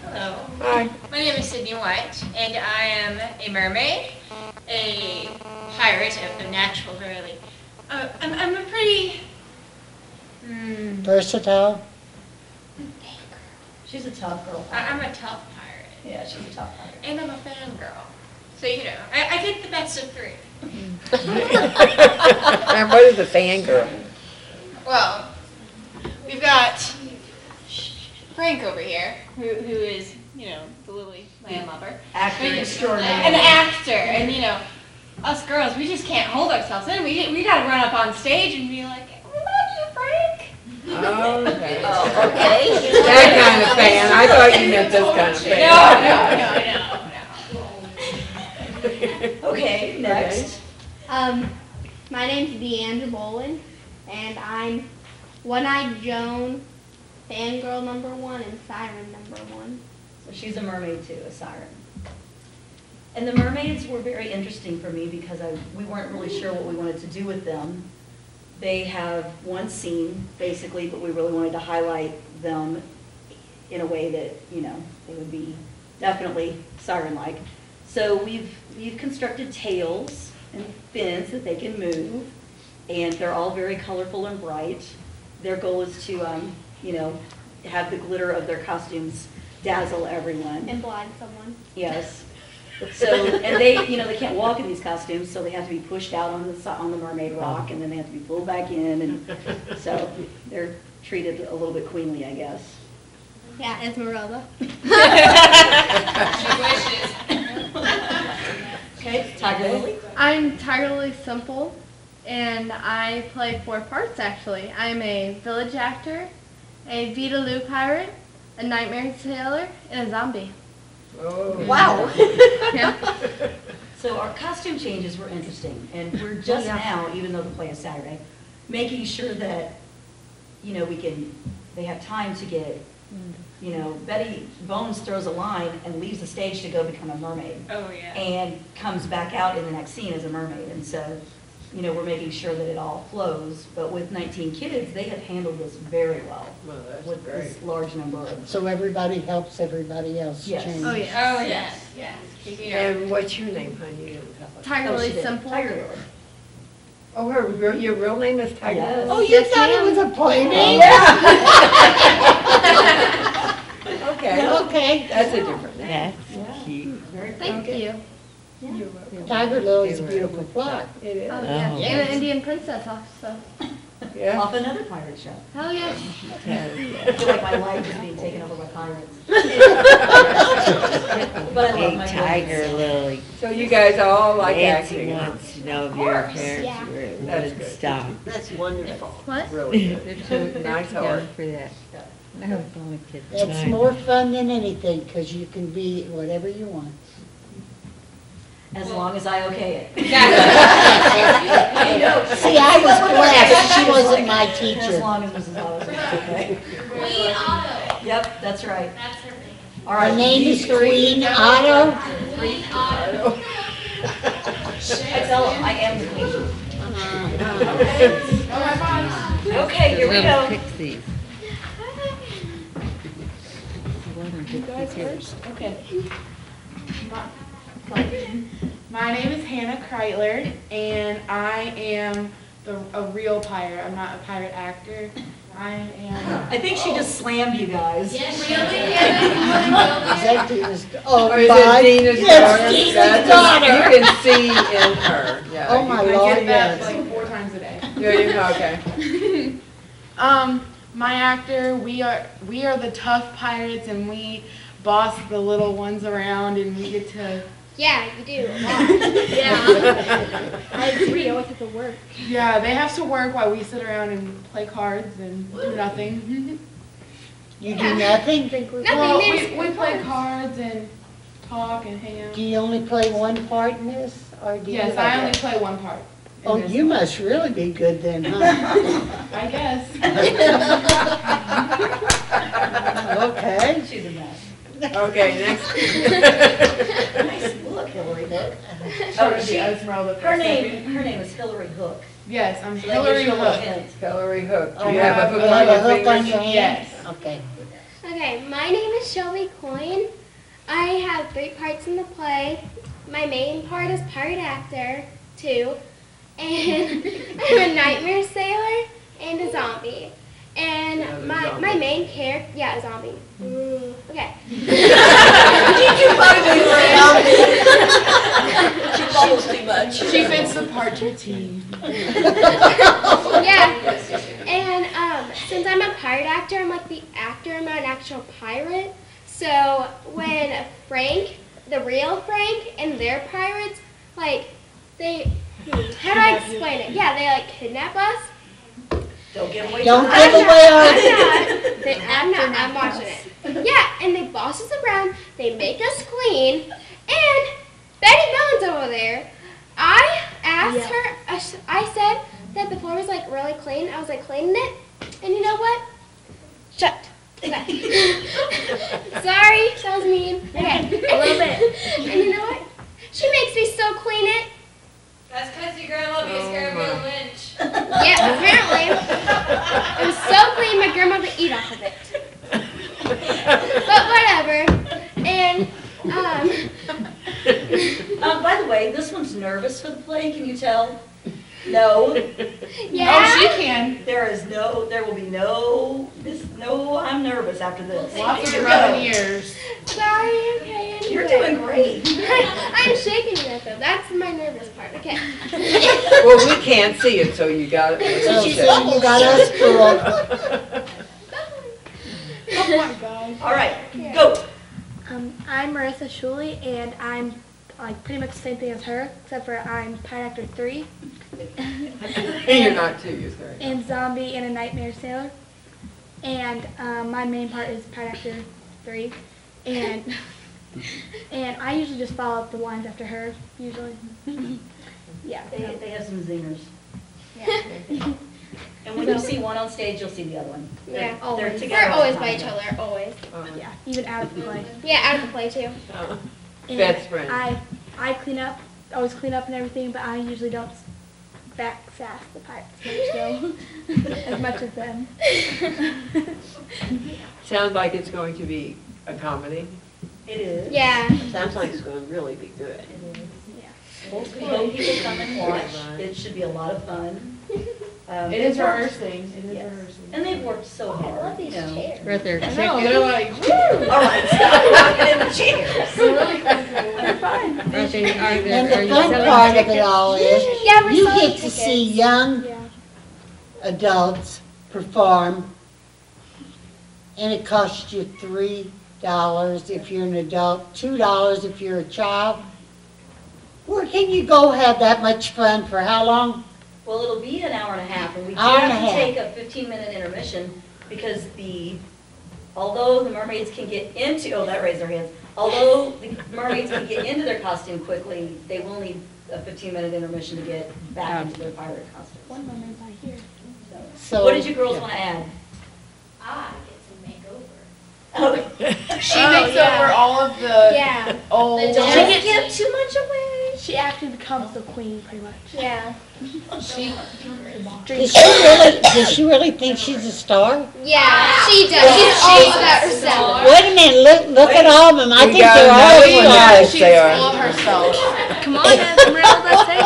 Hello. Hi. My name is Sydney White, and I am a mermaid, a pirate of natural, really. I'm a pretty... Versatile? She's a tough girl. I'm a tough pirate, Yeah, she's a tough pirate. and I'm a fangirl. So, you know, I get the best of three. And what is a fangirl? Well, we've got Frank over here, who is, you know, the lily landlubber. Actor An extraordinary. actor, and you know, us girls, we just can't hold ourselves in. We gotta run up on stage and be like, "We love you, Frank." Oh, okay. Okay. That kind of fan. I thought you meant this kind of fan. No. Okay, next. My name's Deandra Bolin, and I'm One-Eyed Joan, fangirl #1, and siren #1. So she's a mermaid too, a siren. And the mermaids were very interesting for me because we weren't really sure what we wanted to do with them. They have one scene, basically, but we really wanted to highlight them in a way that, you know, they would be definitely siren-like. So we've constructed tails and fins that they can move, and they're all very colorful and bright. Their goal is to, you know, have the glitter of their costumes dazzle everyone. And blind someone. Yes. So, and they, you know, they can't walk in these costumes, so they have to be pushed out on the mermaid rock, and then they have to be pulled back in, and so they're treated a little bit queenly, I guess. Yeah, Esmeralda. Okay, Tiger Lily. I'm Tiger Lily Simple, and I play 4 parts, actually. I'm a village actor, a Beetaloo pirate, a nightmare sailor, and a zombie. Oh. Wow. Yeah. So our costume changes were interesting, and we're just now, even though the play is Saturday, making sure that, you know, they have time to get, you know, Betty Bones throws a line and leaves the stage to go become a mermaid. Oh, yeah. And comes back out in the next scene as a mermaid, and so, you know, we're making sure that it all flows, but with 19 kids, they have handled this very well. Well, that's With great. this large number of, So everybody helps everybody else Yes. change. Oh, yeah. Oh, yes, yes. And what's your name, honey? You didn't tell us. Tiger oh, she Lily did. Simple. Tiger Lily. Oh, your real name is Tiger? Yes. Oh, you Yes, thought it ma'am. was a play name? Okay, Okay. that's a different name. That's cute. Thank you. Tiger Lily's a beautiful flower. It is, Oh, yeah. Oh. And an Indian princess also. yeah. Off another pirate show. Hell yes. I feel like my life is being taken over by pirates. But I love Hey, my Tiger kids. Lily. So you guys all like Nancy acting, huh? wants to know if your parents yeah. were at That's good. Woodstock. That's wonderful. What? Really good. Nice heart. For that. I was only kidding. It's more fun than anything, because you can be whatever you want. As long as I okay it. See, I was blessed, she wasn't my As teacher. long as Mrs. Otto says okay. Queen Otto. Yep, that's right. That's her name. All Her right. name is Queen Otto. Queen Otto. I tell them, I am the queen. Okay, here we Little go. pixies. You guys first? Okay. My name is Hannah Kreitler, and I am a real pirate. I'm not a pirate actor. I am. I think she just slammed you guys. Yes, Is that Dina's, oh, Or is my, it Dina's yes, daughter? Dina's That's- daughter. You can see in her, yeah. Oh, my I Lord, get that yes. like 4 times a day. Yeah, you know, okay. My actor, we are the tough pirates, and we boss the little ones around, and we get to. Yeah, you do. A lot. Yeah. I agree. I always have to work. Yeah, they have to work while we sit around and play cards and do nothing. You do nothing? Well, Nothing. we play cards and talk and hang out. Do you only play one part in this, or do you? Yes, I only play one part. in Oh, this. you must really be good then, huh? I guess. Okay. She's a mess. Okay, next. Nice look, Hillary Hook. Oh, she- Esmeralda. Her name is Hillary Hook. Yes, I'm So that gives Hillary you a little Hook. hint. Hillary Hook. Do Oh, you have a you hook have a on hook your on fingers? your hand? Yes. Okay. Okay, my name is Shelby Coyne. I have 3 parts in the play. My main part is pirate actor, 2, and I'm a nightmare sailor and a zombie. And my main character, yeah, a zombie. Okay. She bubbles too much. She fits the part to a T. Yeah. And since I'm a pirate actor, I'm like the actor, I'm not an actual pirate. So when Frank, the real Frank, and their pirates, like, how do I explain it? Yeah, they like kidnap us. Don't give away. Don't too give much. away our. I'm watching it. Yeah, and they boss us around, they make us clean, and Betty Bones over there, I asked her, I said that the floor was like really clean. I was like cleaning it, and you know what? Shut. Okay. Sorry, that was mean. Okay. A little bit. And you know what? She makes me so clean it. That's because your grandma be scared of a lynch. Yeah, apparently. It was so clean, my grandma would eat off of it. But whatever. And, By the way, this one's nervous for the play, can you tell? No. yeah. Oh, she can. There will be no, I'm nervous after this. Lots Here of you rubbing go. ears. Sorry, okay. Anyway. You're doing great. I'm shaking it though. That's my nervous part. Okay. Well, we can't see it, so you got it. So you got us fooled. Oh my God. All right, go. I'm Marissa Shuley, and I'm like pretty much the same thing as her, except for I'm Pirate Actor 3, You're not too, you're sorry. and Zombie and a Nightmare Sailor. And my main part is Pirate Actor 3, and And I usually just follow up the lines after her, usually. Yeah. They have some zingers. Yeah. And when you see one on stage, you'll see the other one. Yeah, They're always. together We're all the always by time. each other, always. Yeah, even out of the play. Yeah, out of the play too. And Best friend. I clean up, always clean up and everything, but I usually don't back sass the pirates much, so as much as them. Sounds like it's going to be a comedy. It is. Yeah. Sounds like it's going to really be good. We hope people come and watch. It should be a lot of fun. It is rehearsing. It is Yes. rehearsing. And they've worked so hard. I love these you know. chairs. Right there. I know, they're like, woo! All right, stop walking in the chairs. They're really comfortable. They're fine. And the fun part of it all is, Yeah, we're you selling get to tickets. see young Yeah. adults perform, and it costs you $3 if you're an adult, $2 if you're a child. Where can you go have that much fun for how long? Well, it'll be an hour and a half, and we do Hour and have a to half. take a 15-minute intermission because although the mermaids can get into, oh, that raised their hands. Although the mermaids can get into their costume quickly, they will need a 15-minute intermission to get back into their pirate costume. One moment by here. So, What did you girls want to add? I get to make over. She makes over all of the Yeah. old. The Don't dance. give too much away. She actually becomes the queen, pretty much. Yeah. does she really think she's a star? Yeah, she does. She's all about herself. Wait a minute, look at all of them. I think they're all stars. She's full of herself. Come on, Esmeralda, say it.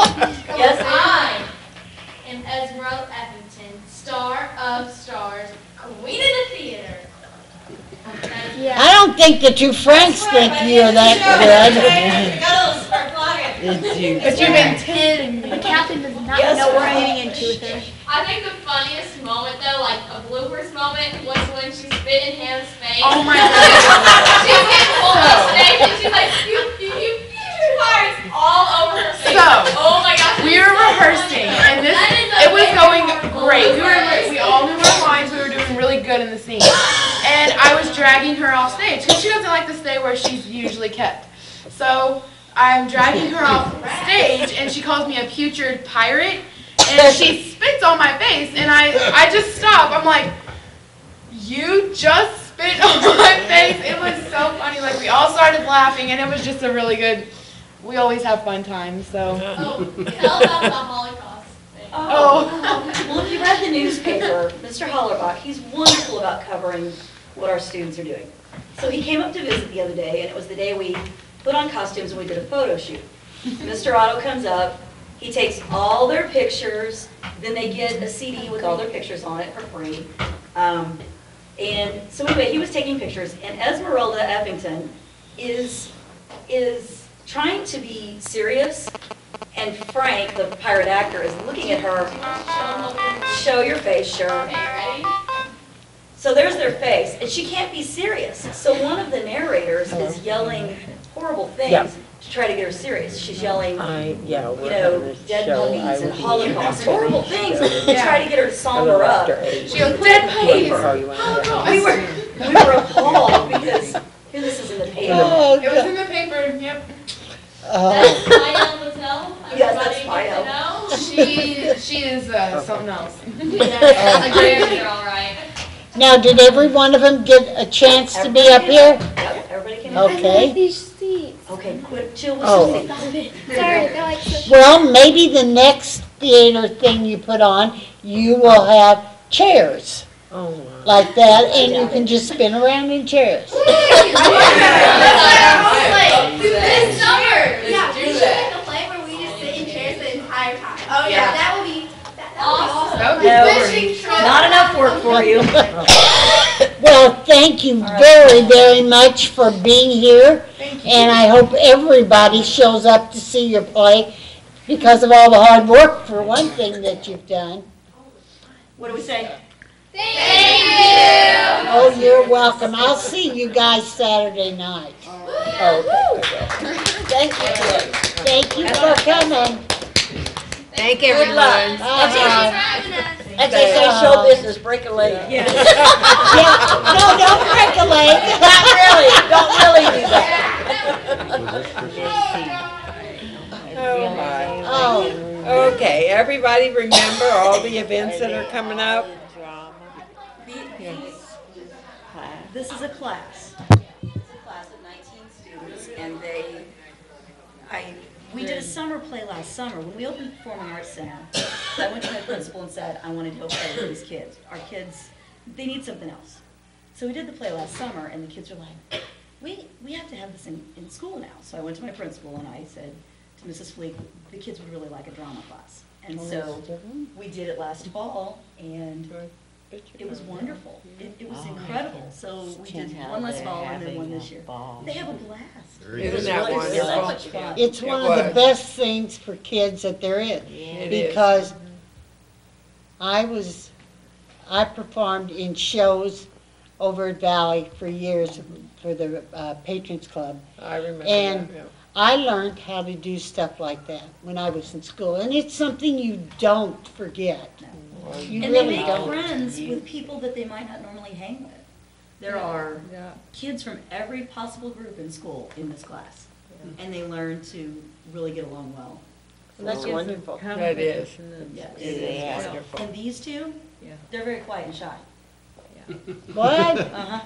Yes, I am Esmeralda Effington, star of stars, queen of the theater. Yeah. I don't think the two Franks think you're that But you've been tempting me. The captain does not Yes, know what right. we're getting into with her. I think the funniest moment though, like a bloopers moment, was when she spit in Hannah's face. Oh my God. She was getting pulled on stage and she's like, you pirates all over her face. So, oh my gosh. We were rehearsing, and it was going great. We all knew our lines. We were doing really good in the scene. And I was dragging her off stage because she doesn't like to stay where she's usually kept. So I'm dragging her off stage, and she calls me a putrid pirate, and she spits on my face, and I just stop. I'm like, you just spit on my face. It was so funny. Like, we all started laughing, and it was just a really good. We always have fun times, so. Oh, tell about the Holocaust thing. Well, if you read the newspaper, Mr. Hollerbach, he's wonderful about covering what our students are doing. So he came up to visit the other day, and it was the day we put on costumes and we did a photo shoot. Mr. Otto comes up, he takes all their pictures, then they get a CD with all their pictures on it for free. And so anyway, he was taking pictures, and Esmeralda Effington is trying to be serious, and Frank, the pirate actor, is looking at her. Show your face, sure. Okay, ready? So there's their face, and she can't be serious. So one of the narrators is yelling horrible things to try to get her serious. She's yelling, dead puppies and Holocaust, horrible things to try to get her to psalm her up. She goes, dead puppies. We were appalled because this is in the paper. Oh, It was in the paper, yep. That's Mayan Littell. Yes, that's Everybody gets to know. She is something else. Yeah, you're all right. Now, did every one of them get a chance to be up here? Yep, everybody can. Okay. These seats. Okay, quit, chill with Oh. your seats. Sorry, they're like so. Well, maybe the next theater thing you put on, you will have chairs like that, and you can just spin around in chairs. This summer. Yeah, do we should that. make a play where we just sit in chairs the entire time. Oh, yeah. That would be Awesome. awesome. Not enough work for you. Well, thank you very, very much for being here, and I hope everybody shows up to see your play because of all the hard work, for one thing, that you've done. What do we say? Thank you. Oh, you're welcome. I'll see you guys Saturday night. Thank you. Thank you for coming. Thank Good luck. As they say, show business, break a leg. Yeah. Yeah, no, don't break a leg. Not really, don't really do that. Oh, my. Oh, Okay, everybody remember all the events that are coming up? This is a class. It's a class of 19 students, and we did a summer play last summer. When we opened the Performing Arts Center, I went to my principal and said, I want to go play with these kids. Our kids, they need something else. So we did the play last summer, and the kids were like, we have to have this in school now. So I went to my principal and I said to Mrs. Fleek, the kids would really like a drama class. And so we did it last fall, and it was wonderful. It was incredible. So we did one last fall and then one this year. They have a blast. Isn't that It's so wonderful? much fun. it's one of the best things for kids that there is. It is. Because I performed in shows over at Valley for years for the Patrons Club. I remember And that, yeah. I learned how to do stuff like that when I was in school. And it's something you don't forget. You And they really make don't. friends with people that they might not normally hang with. There are Yeah. kids from every possible group in school in this class. And they learn to really get along well. That's wonderful. That is. Yes. They have- Wonderful. And these two, they're very quiet and shy. What? Uh-huh.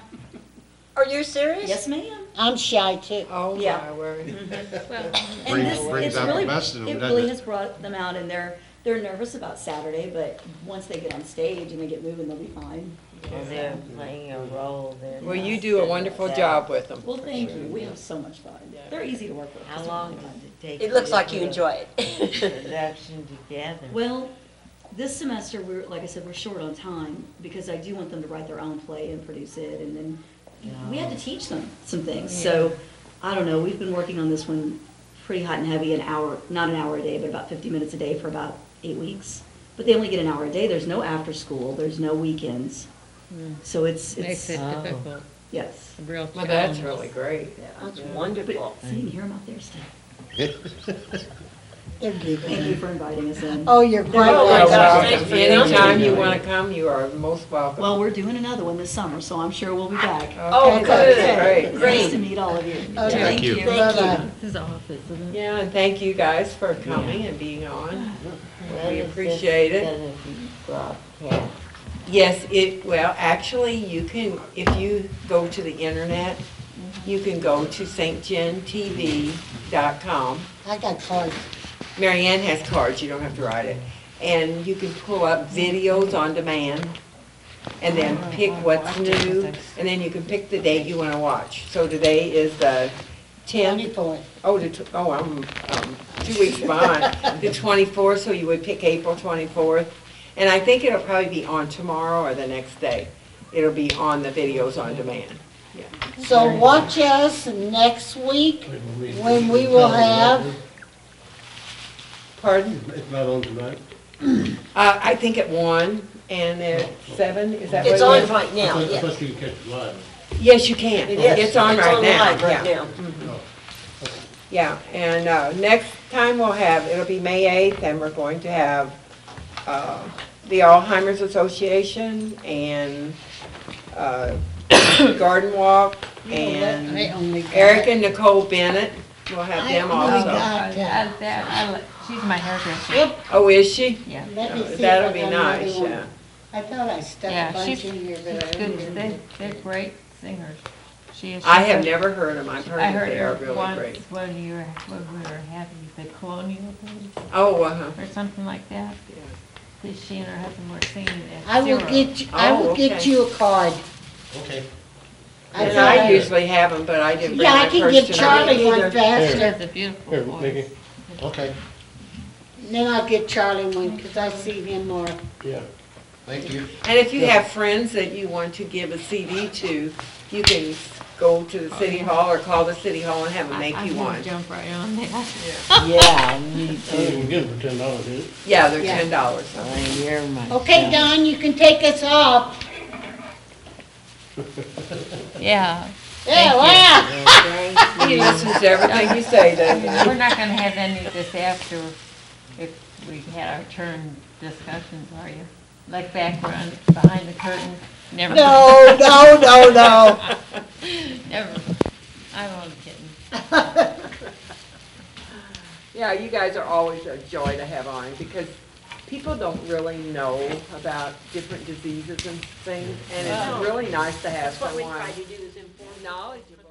Are you serious? Yes, ma'am. I'm shy too. Oh, Yeah. my word. And Brings it's out the really, best in them, it doesn't really it? has brought them out, and they're nervous about Saturday, but once they get on stage and they get moving, they'll be fine. Well, they're playing a role there. Well, you do a wonderful job with them. Well, thank you. We have so much fun. They're easy to work with. How long does it take? It looks you like to you put enjoy a it. Production together. Well, this semester, like I said, we're short on time because I do want them to write their own play and produce it, and then we had to teach them some things. So, I don't know, we've been working on this one pretty hot and heavy, not an hour a day, but about 50 minutes a day for about 8 weeks. But they only get an hour a day. There's no after school, there's no weekends. So it's, Makes it Oh. difficult, yes. a real Well, that's challenge. really great. That's But, wonderful. see, you can hear them out there still. They're giggling. Thank you for inviting us in. Oh, you're quite Oh, my well, gosh, welcome. thanks for anytime coming. you want to come, you are most welcome. Well, we're doing another one this summer, so I'm sure we'll be back. Oh, Okay, good. Great. Nice to meet all of you. Okay. Thank you. Bye-bye. This is office, isn't it? Yeah, and thank you guys for coming and being on. When We is this appreciate it. gonna be broadcast? Yes, well, actually, you can, if you go to the internet, you can go to stgentv.com. I got cards. Mary Ann has cards, you don't have to write it. And you can pull up videos on demand, and then pick what's new, and then you can pick the date you want to watch. So today is the 10th. 24th. Oh, I'm 2 weeks behind. The 24th, so you would pick April 24th. And I think it'll probably be on tomorrow or the next day. It'll be on the videos on demand. So watch us next week when we will have, Pardon? It's not on tonight. I think at 1 and at 7, is that what it It's on is? right now, I yes. thought you could catch it live. Yes, you can. It is. It's on right now. live right Yeah. now. Yeah, and next time it'll be May 8th, and we're going to have the Alzheimer's Association and Garden Walk, and I only got. Eric and Nicole Bennett. We'll have I them only also. got, She's my hairdresser. Oh, is she? Yeah. let me see if That'll I be got another nice, one. yeah. I thought I stuck a Yeah, bunch she's in here, but I good. didn't. They're great singers. She is. I have never heard them. I've heard I that heard they are her really once great. when we were having the colonial days Oh, uh-huh. or something like that. She and her husband were singing at I will Zero. get okay. you a card. Okay. I And thought I usually have them, but I didn't bring Yeah, my I can purse give tonight Charlie one either. She faster. has a beautiful Here, voice. Mickey. Okay, Then I'll get Charlie one, because I see him more. Yeah. thank you. And if you have friends that you want to give a CD to, you can go to the city hall or call the city hall and have them make I'm you gonna one. jump right on that. Yeah, me You too. can get it for $10, is it? Yeah, they're Yeah. $10. You're my. Okay, Don, you can take us off. Yeah. Yeah, wow. He listens to everything you say, doesn't he? We're not gonna have any of this after, if we had our turn discussions, are you? Like background, behind the curtain? Never. No, no, no, no. Never. I'm only kidding. Yeah, you guys are always a joy to have on because people don't really know about different diseases and things, and it's really nice to have That's what we someone try to do is inform knowledgeable.